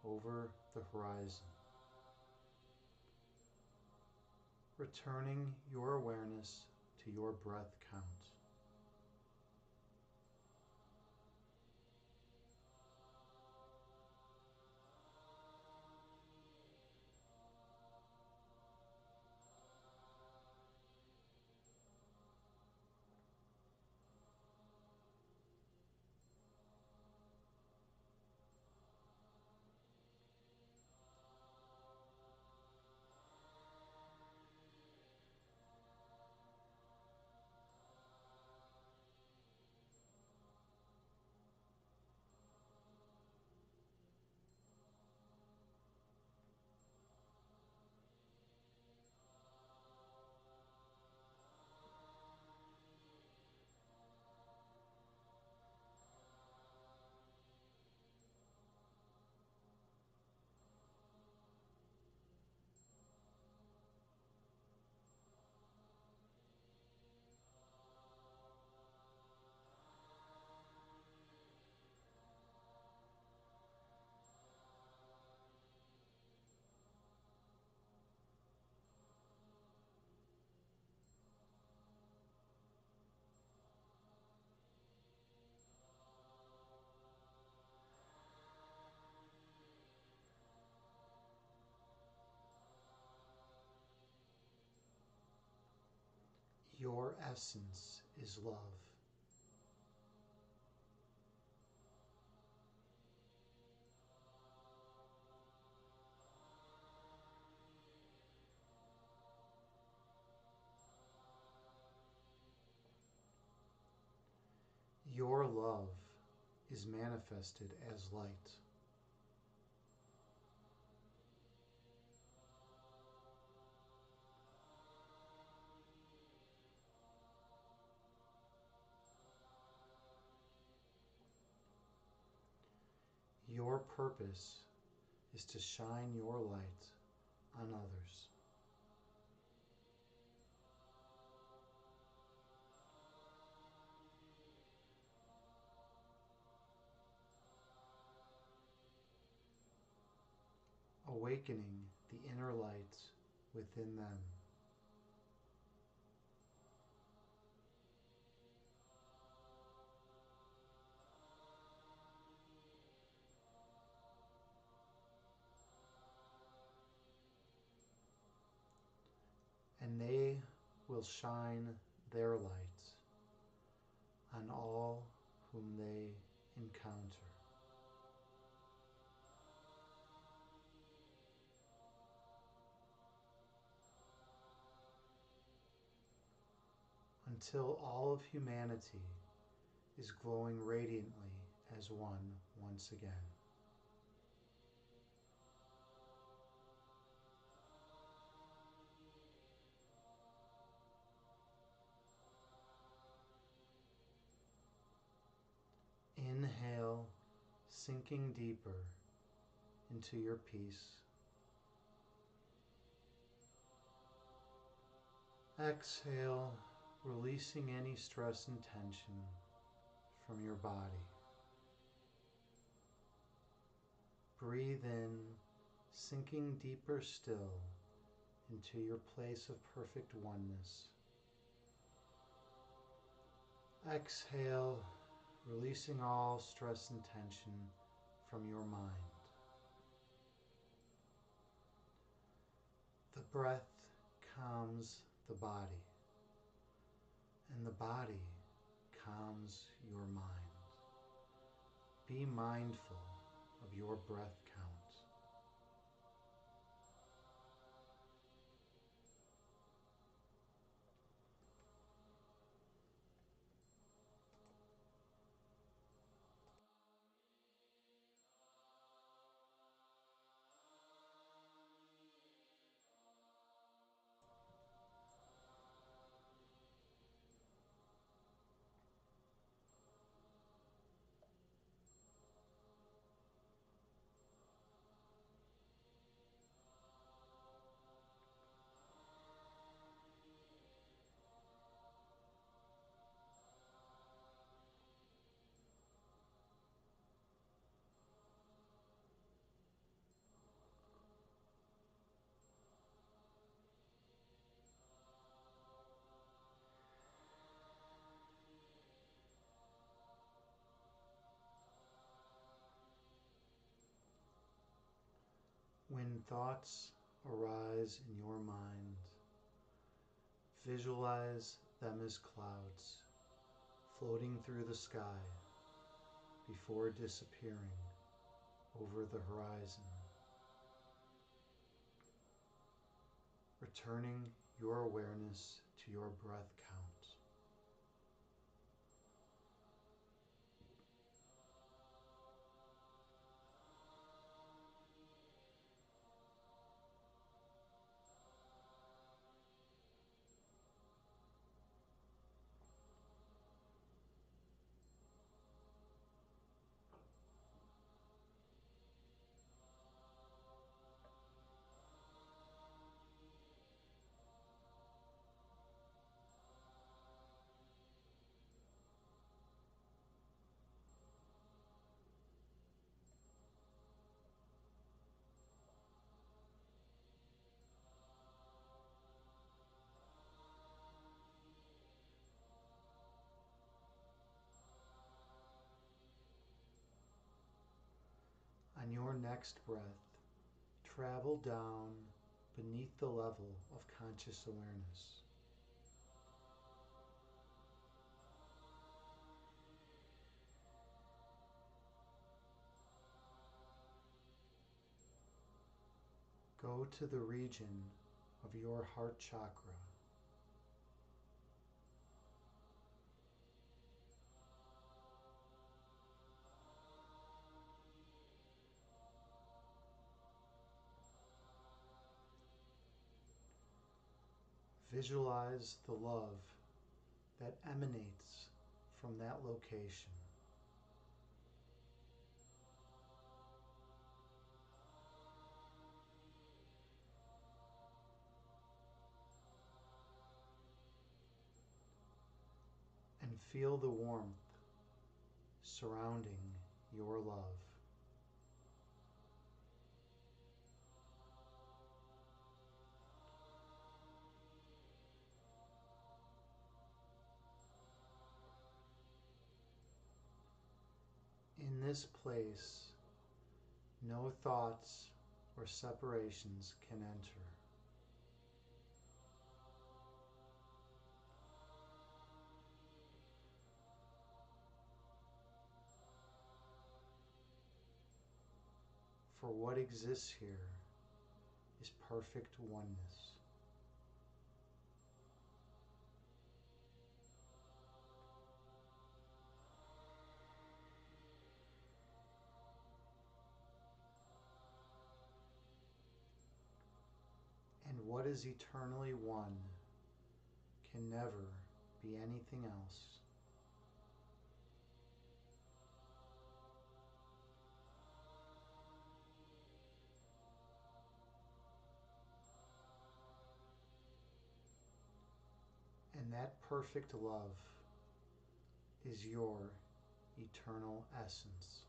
over the horizon. Returning your awareness to your breath count. Your essence is love. Your love is manifested as light. Your purpose is to shine your light on others. Awakening the inner light within them. And they will shine their light on all whom they encounter. Until all of humanity is glowing radiantly as one once again. Inhale, sinking deeper into your peace. Exhale, releasing any stress and tension from your body. Breathe in, sinking deeper still into your place of perfect oneness. Exhale, releasing all stress and tension from your mind. The breath calms the body, and the body calms your mind. Be mindful of your breath count. When thoughts arise in your mind, visualize them as clouds floating through the sky before disappearing over the horizon. Returning your awareness to your breath count. On your next breath, travel down beneath the level of conscious awareness. Go to the region of your heart chakra. Visualize the love that emanates from that location. And feel the warmth surrounding your love. In this place, no thoughts or separations can enter. For what exists here is perfect oneness. And what is eternally one can never be anything else. And that perfect love is your eternal essence.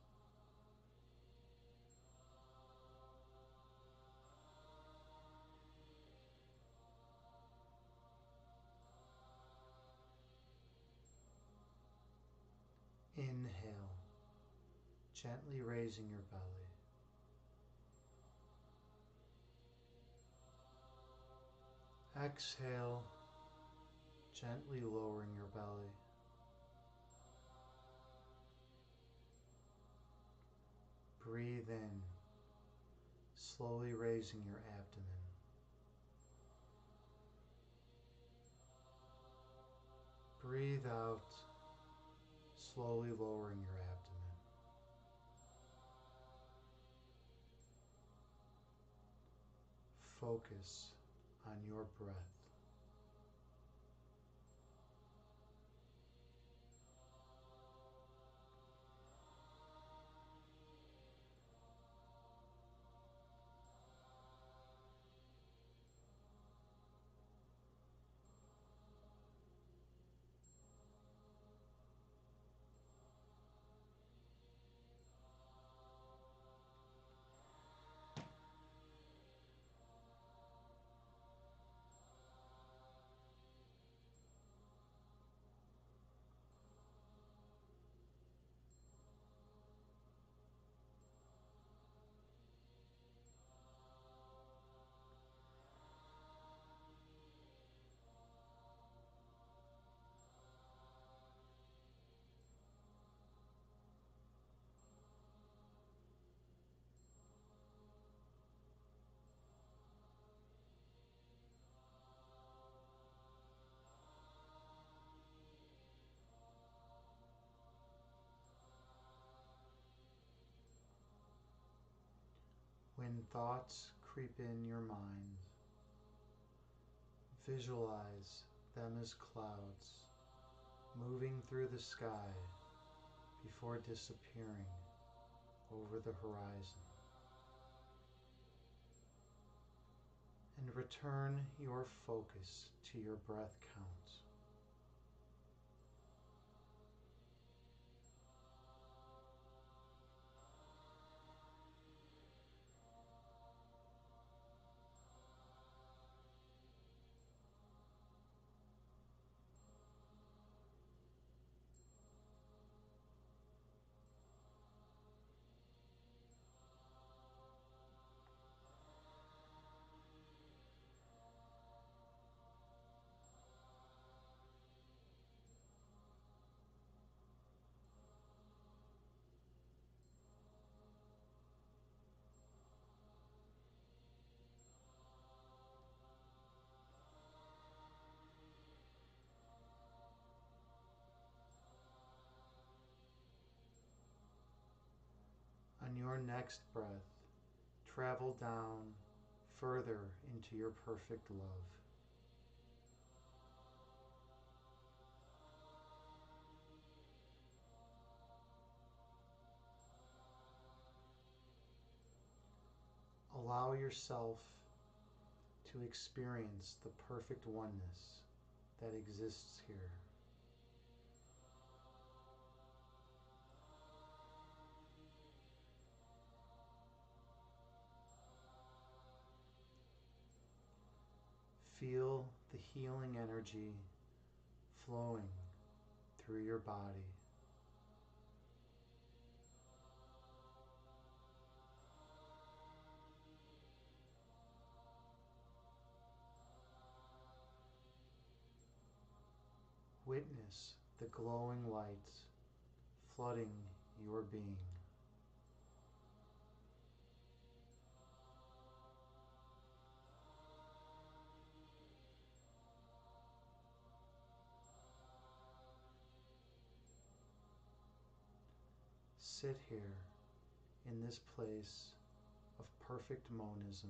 Inhale, gently raising your belly. Exhale, gently lowering your belly. Breathe in, slowly raising your abdomen. Breathe out, slowly lowering your abdomen. Focus on your breath. When thoughts creep in your mind, visualize them as clouds moving through the sky before disappearing over the horizon. And return your focus to your breath count. On your next breath, travel down further into your perfect love. Allow yourself to experience the perfect oneness that exists here. Feel the healing energy flowing through your body. Witness the glowing light flooding your being. Sit here in this place of perfect monism.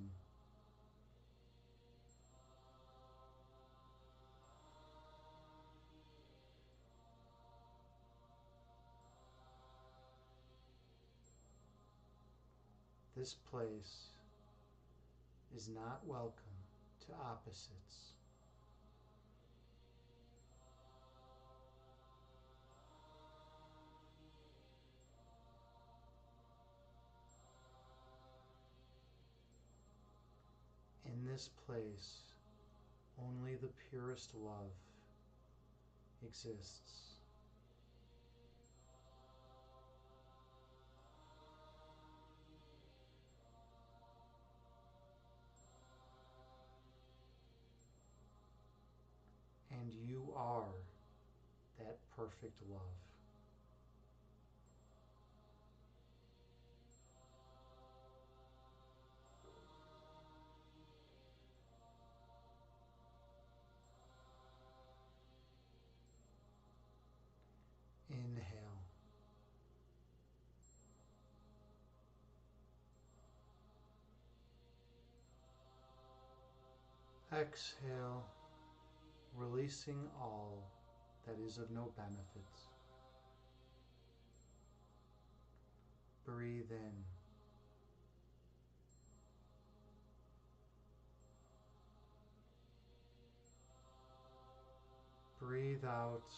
This place is not welcome to opposites. In this place, only the purest love exists. And you are that perfect love. Inhale. Exhale, releasing all that is of no benefit. Breathe in. Breathe out,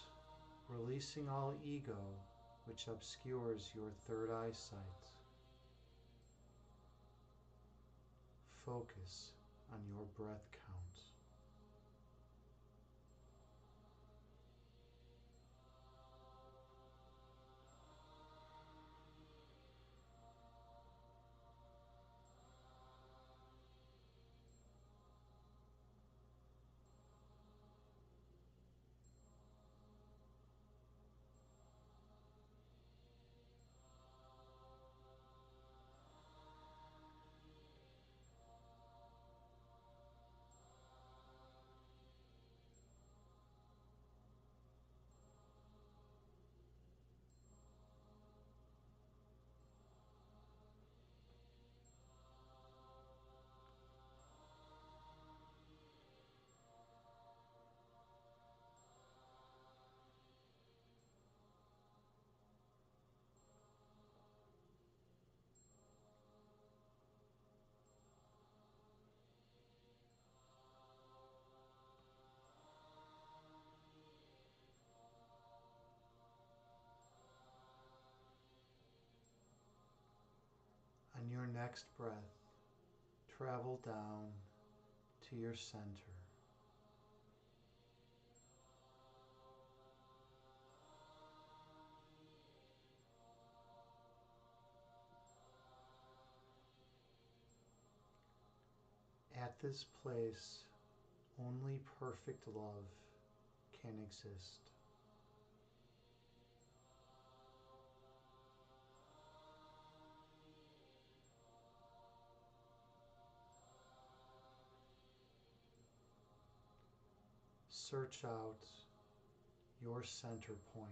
releasing all ego which obscures your third eyesight. Focus on your breath count. On your next breath, travel down to your center. At this place, only perfect love can exist. Search out your center point.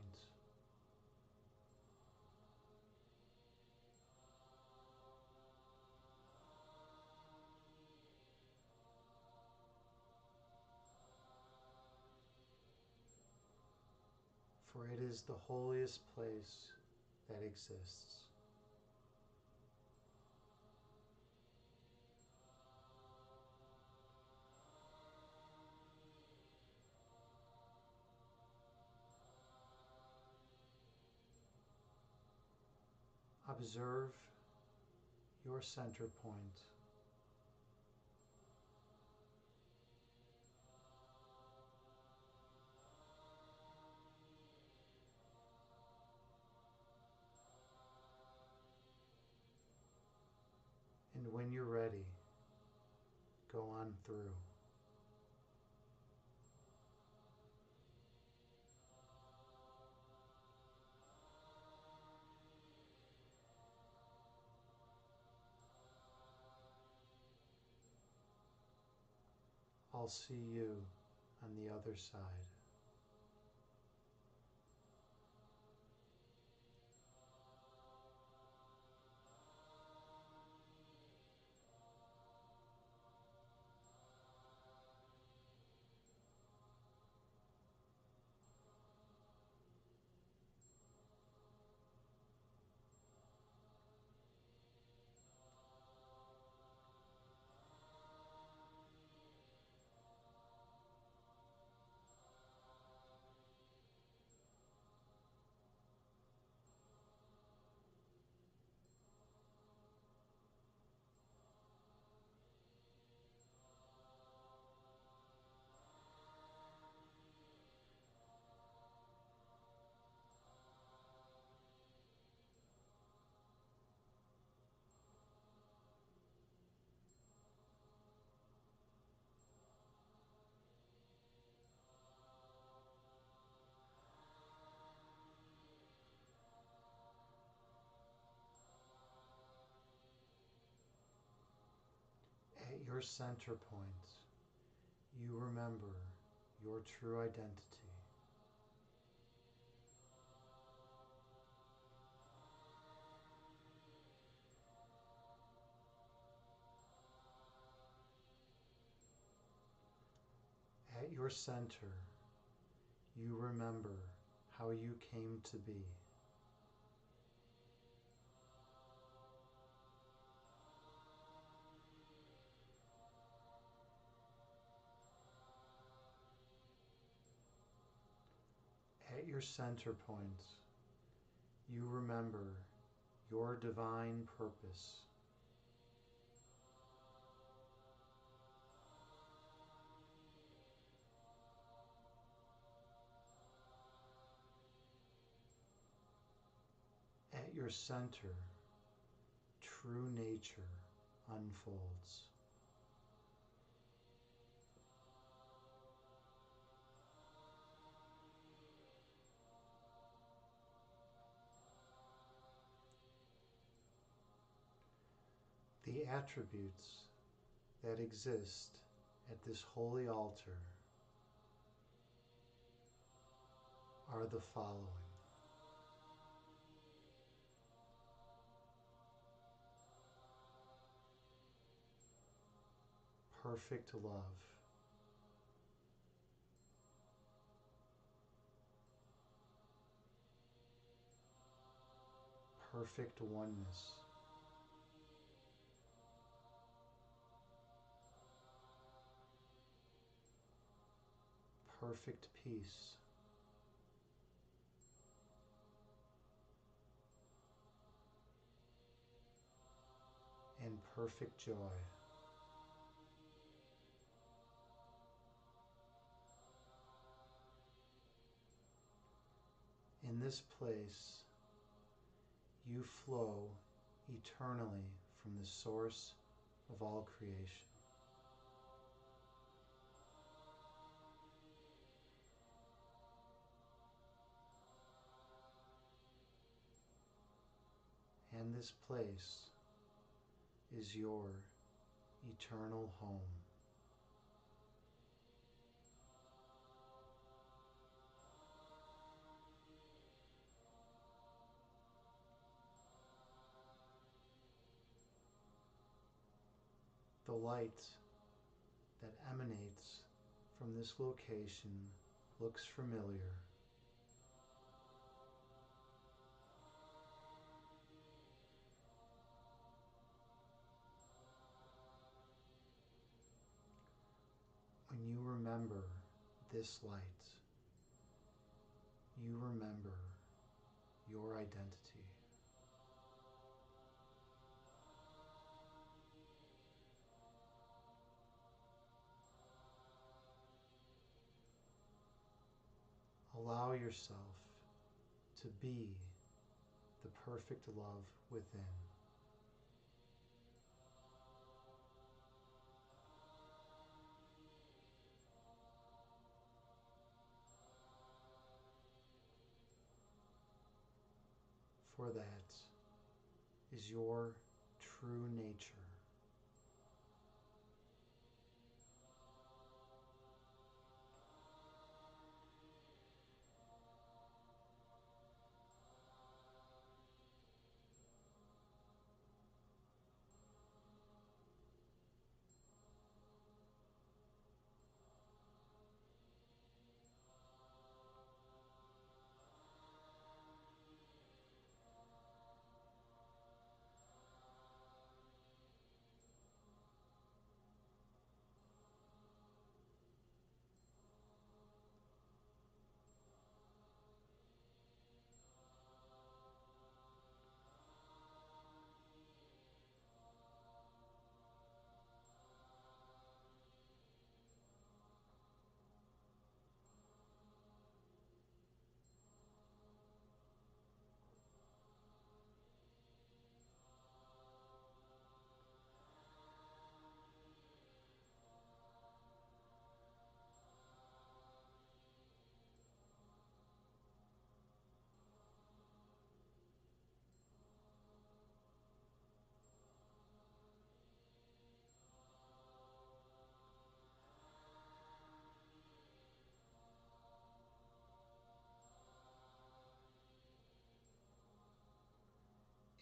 for it is the holiest place that exists. Observe your center point. And when you're ready, go on through. I'll see you on the other side. At your center point, you remember your true identity. At your center, you remember how you came to be. At your center point, you remember your divine purpose. At your center, true nature unfolds. The attributes that exist at this holy altar are the following: perfect love, perfect oneness, perfect peace, and perfect joy. In this place, you flow eternally from the source of all creation. And this place is your eternal home. The light that emanates from this location looks familiar. this light, you remember your identity. Allow yourself to be the perfect love within. For that is your true nature.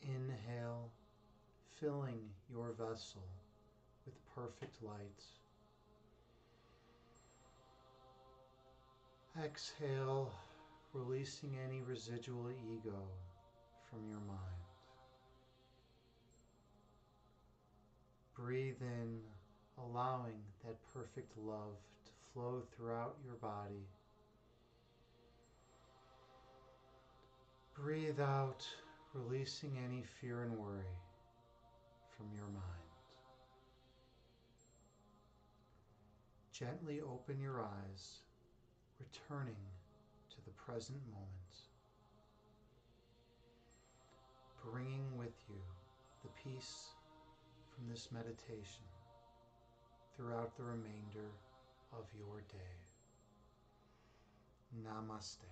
Inhale, filling your vessel with perfect light. Exhale, releasing any residual ego from your mind. Breathe in, allowing that perfect love to flow throughout your body. Breathe out, releasing any fear and worry from your mind. Gently open your eyes, returning to the present moment, bringing with you the peace from this meditation throughout the remainder of your day. Namaste.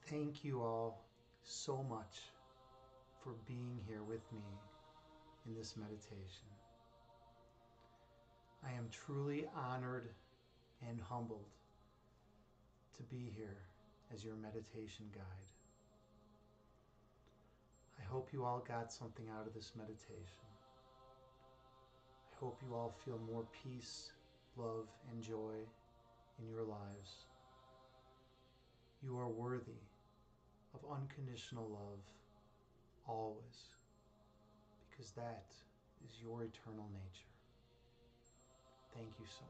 Thank you all so much for being here with me in this meditation. I am truly honored and humbled to be here as your meditation guide. I hope you all got something out of this meditation. I hope you all feel more peace, love, and joy in your lives. You are worthy of unconditional love always, because that is your eternal nature. Thank you so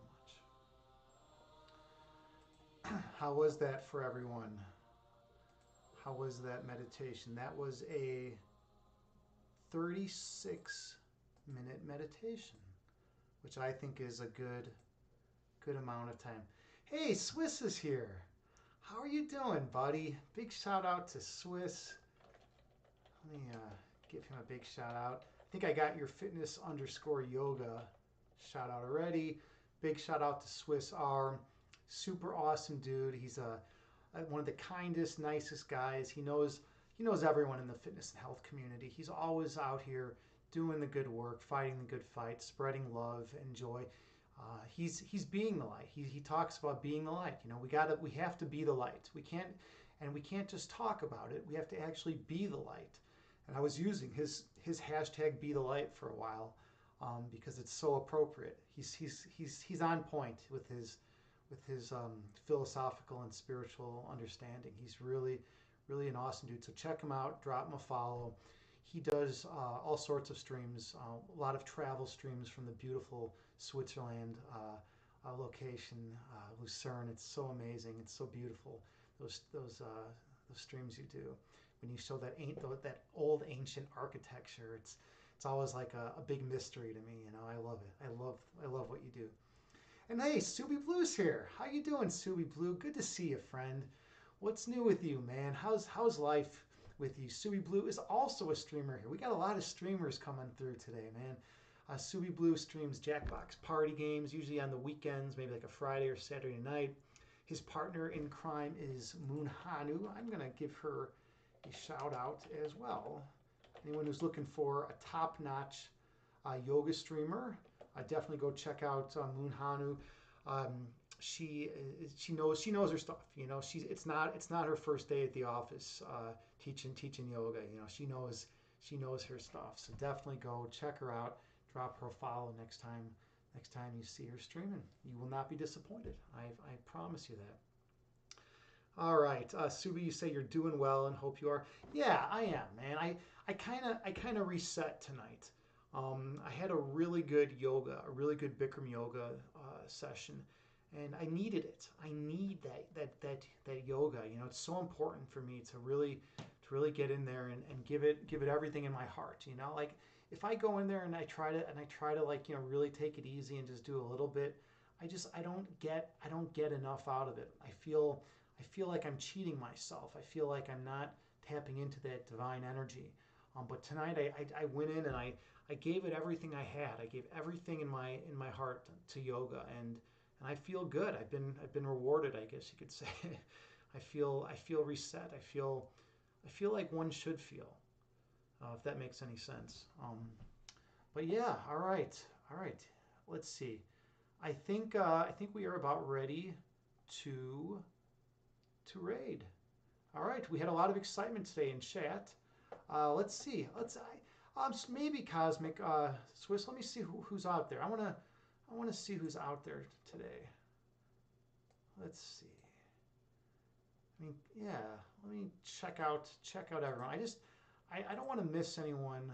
much. How was that for everyone? How was that meditation? That was a 36-minute meditation, which I think is a good amount of time. Hey, Swiss is here. How are you doing, buddy? Big shout out to Swiss. Let me give him a big shout out. I think I got your fitness_yoga shout out already. Big shout out to Swiss Arm. Super awesome dude. He's one of the kindest, nicest guys. He knows everyone in the fitness and health community. He's always out here doing the good work, fighting the good fight, spreading love and joy. He's being the light. He talks about being the light. You know, we have to be the light. We can't just talk about it. We have to actually be the light. And I was using his hashtag be the light for a while because it's so appropriate. He's on point with his philosophical and spiritual understanding. He's really an awesome dude. So check him out, drop him a follow. He does all sorts of streams, a lot of travel streams from the beautiful Switzerland location, Lucerne. It's so amazing. It's so beautiful. Those streams you do when you show that old ancient architecture. It's always like a big mystery to me. You know, I love it. I love what you do. And hey, Subi Blue's here. How you doing, Subi Blue? Good to see you, friend. What's new with you, man? How's life with you? Subi Blue is also a streamer here. We got a lot of streamers coming through today, man. Subi Blue streams Jackbox party games, usually on the weekends, maybe like a Friday or Saturday night. His partner in crime is Moon Hanu. I'm gonna give her a shout out as well. Anyone who's looking for a top-notch yoga streamer, definitely go check out Moon Hanu. Um, she knows her stuff. You know, it's not her first day at the office teaching yoga. You know, she knows her stuff. So definitely go check her out. Drop her a follow next time you see her streaming. You will not be disappointed. I promise you that. All right, Subi, you say you're doing well and hope you are. Yeah, I am, man. I kind of reset tonight. I had a really good Bikram yoga session, and I needed it. I need that yoga. You know, it's so important for me to really get in there and give it everything in my heart. You know, like if I go in there and I try to like, you know, really take it easy and just do a little bit, I don't get enough out of it. I feel like I'm cheating myself. I feel like I'm not tapping into that divine energy. But tonight I went in and I gave it everything I had. I gave everything in my heart to yoga, and I feel good. I've been rewarded, I guess you could say. I feel reset. I feel like one should feel, if that makes any sense. But yeah, all right. Let's see. I think we are about ready to raid. All right, we had a lot of excitement today in chat. Let's see. Maybe Cosmic Swiss. Let me see who's out there. I wanna see who's out there today. Let's see. I mean, yeah. Let me check out everyone. I don't want to miss anyone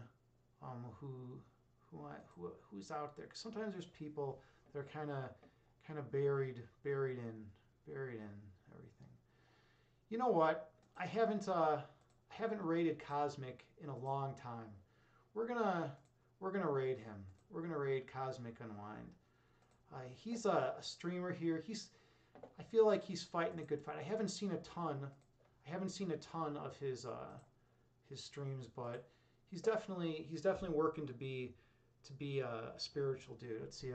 who's out there. 'Cause sometimes there's people that are kind of buried in everything. You know what? I haven't raided Cosmic in a long time. We're gonna raid him. We're gonna raid Cosmic Unwind. He's a streamer here. I feel like he's fighting a good fight. I haven't seen a ton of his streams, but he's definitely working to be a spiritual dude. Let's see.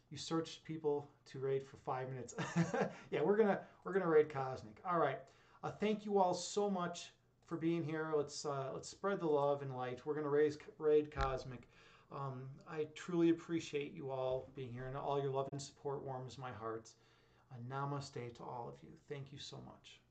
You searched people to raid for 5 minutes. Yeah, we're gonna raid Cosmic. All right. Thank you all so much for being here. Let's spread the love and light. We're gonna raid Cosmic. I truly appreciate you all being here, and all your love and support warms my heart. Namaste to all of you. Thank you so much.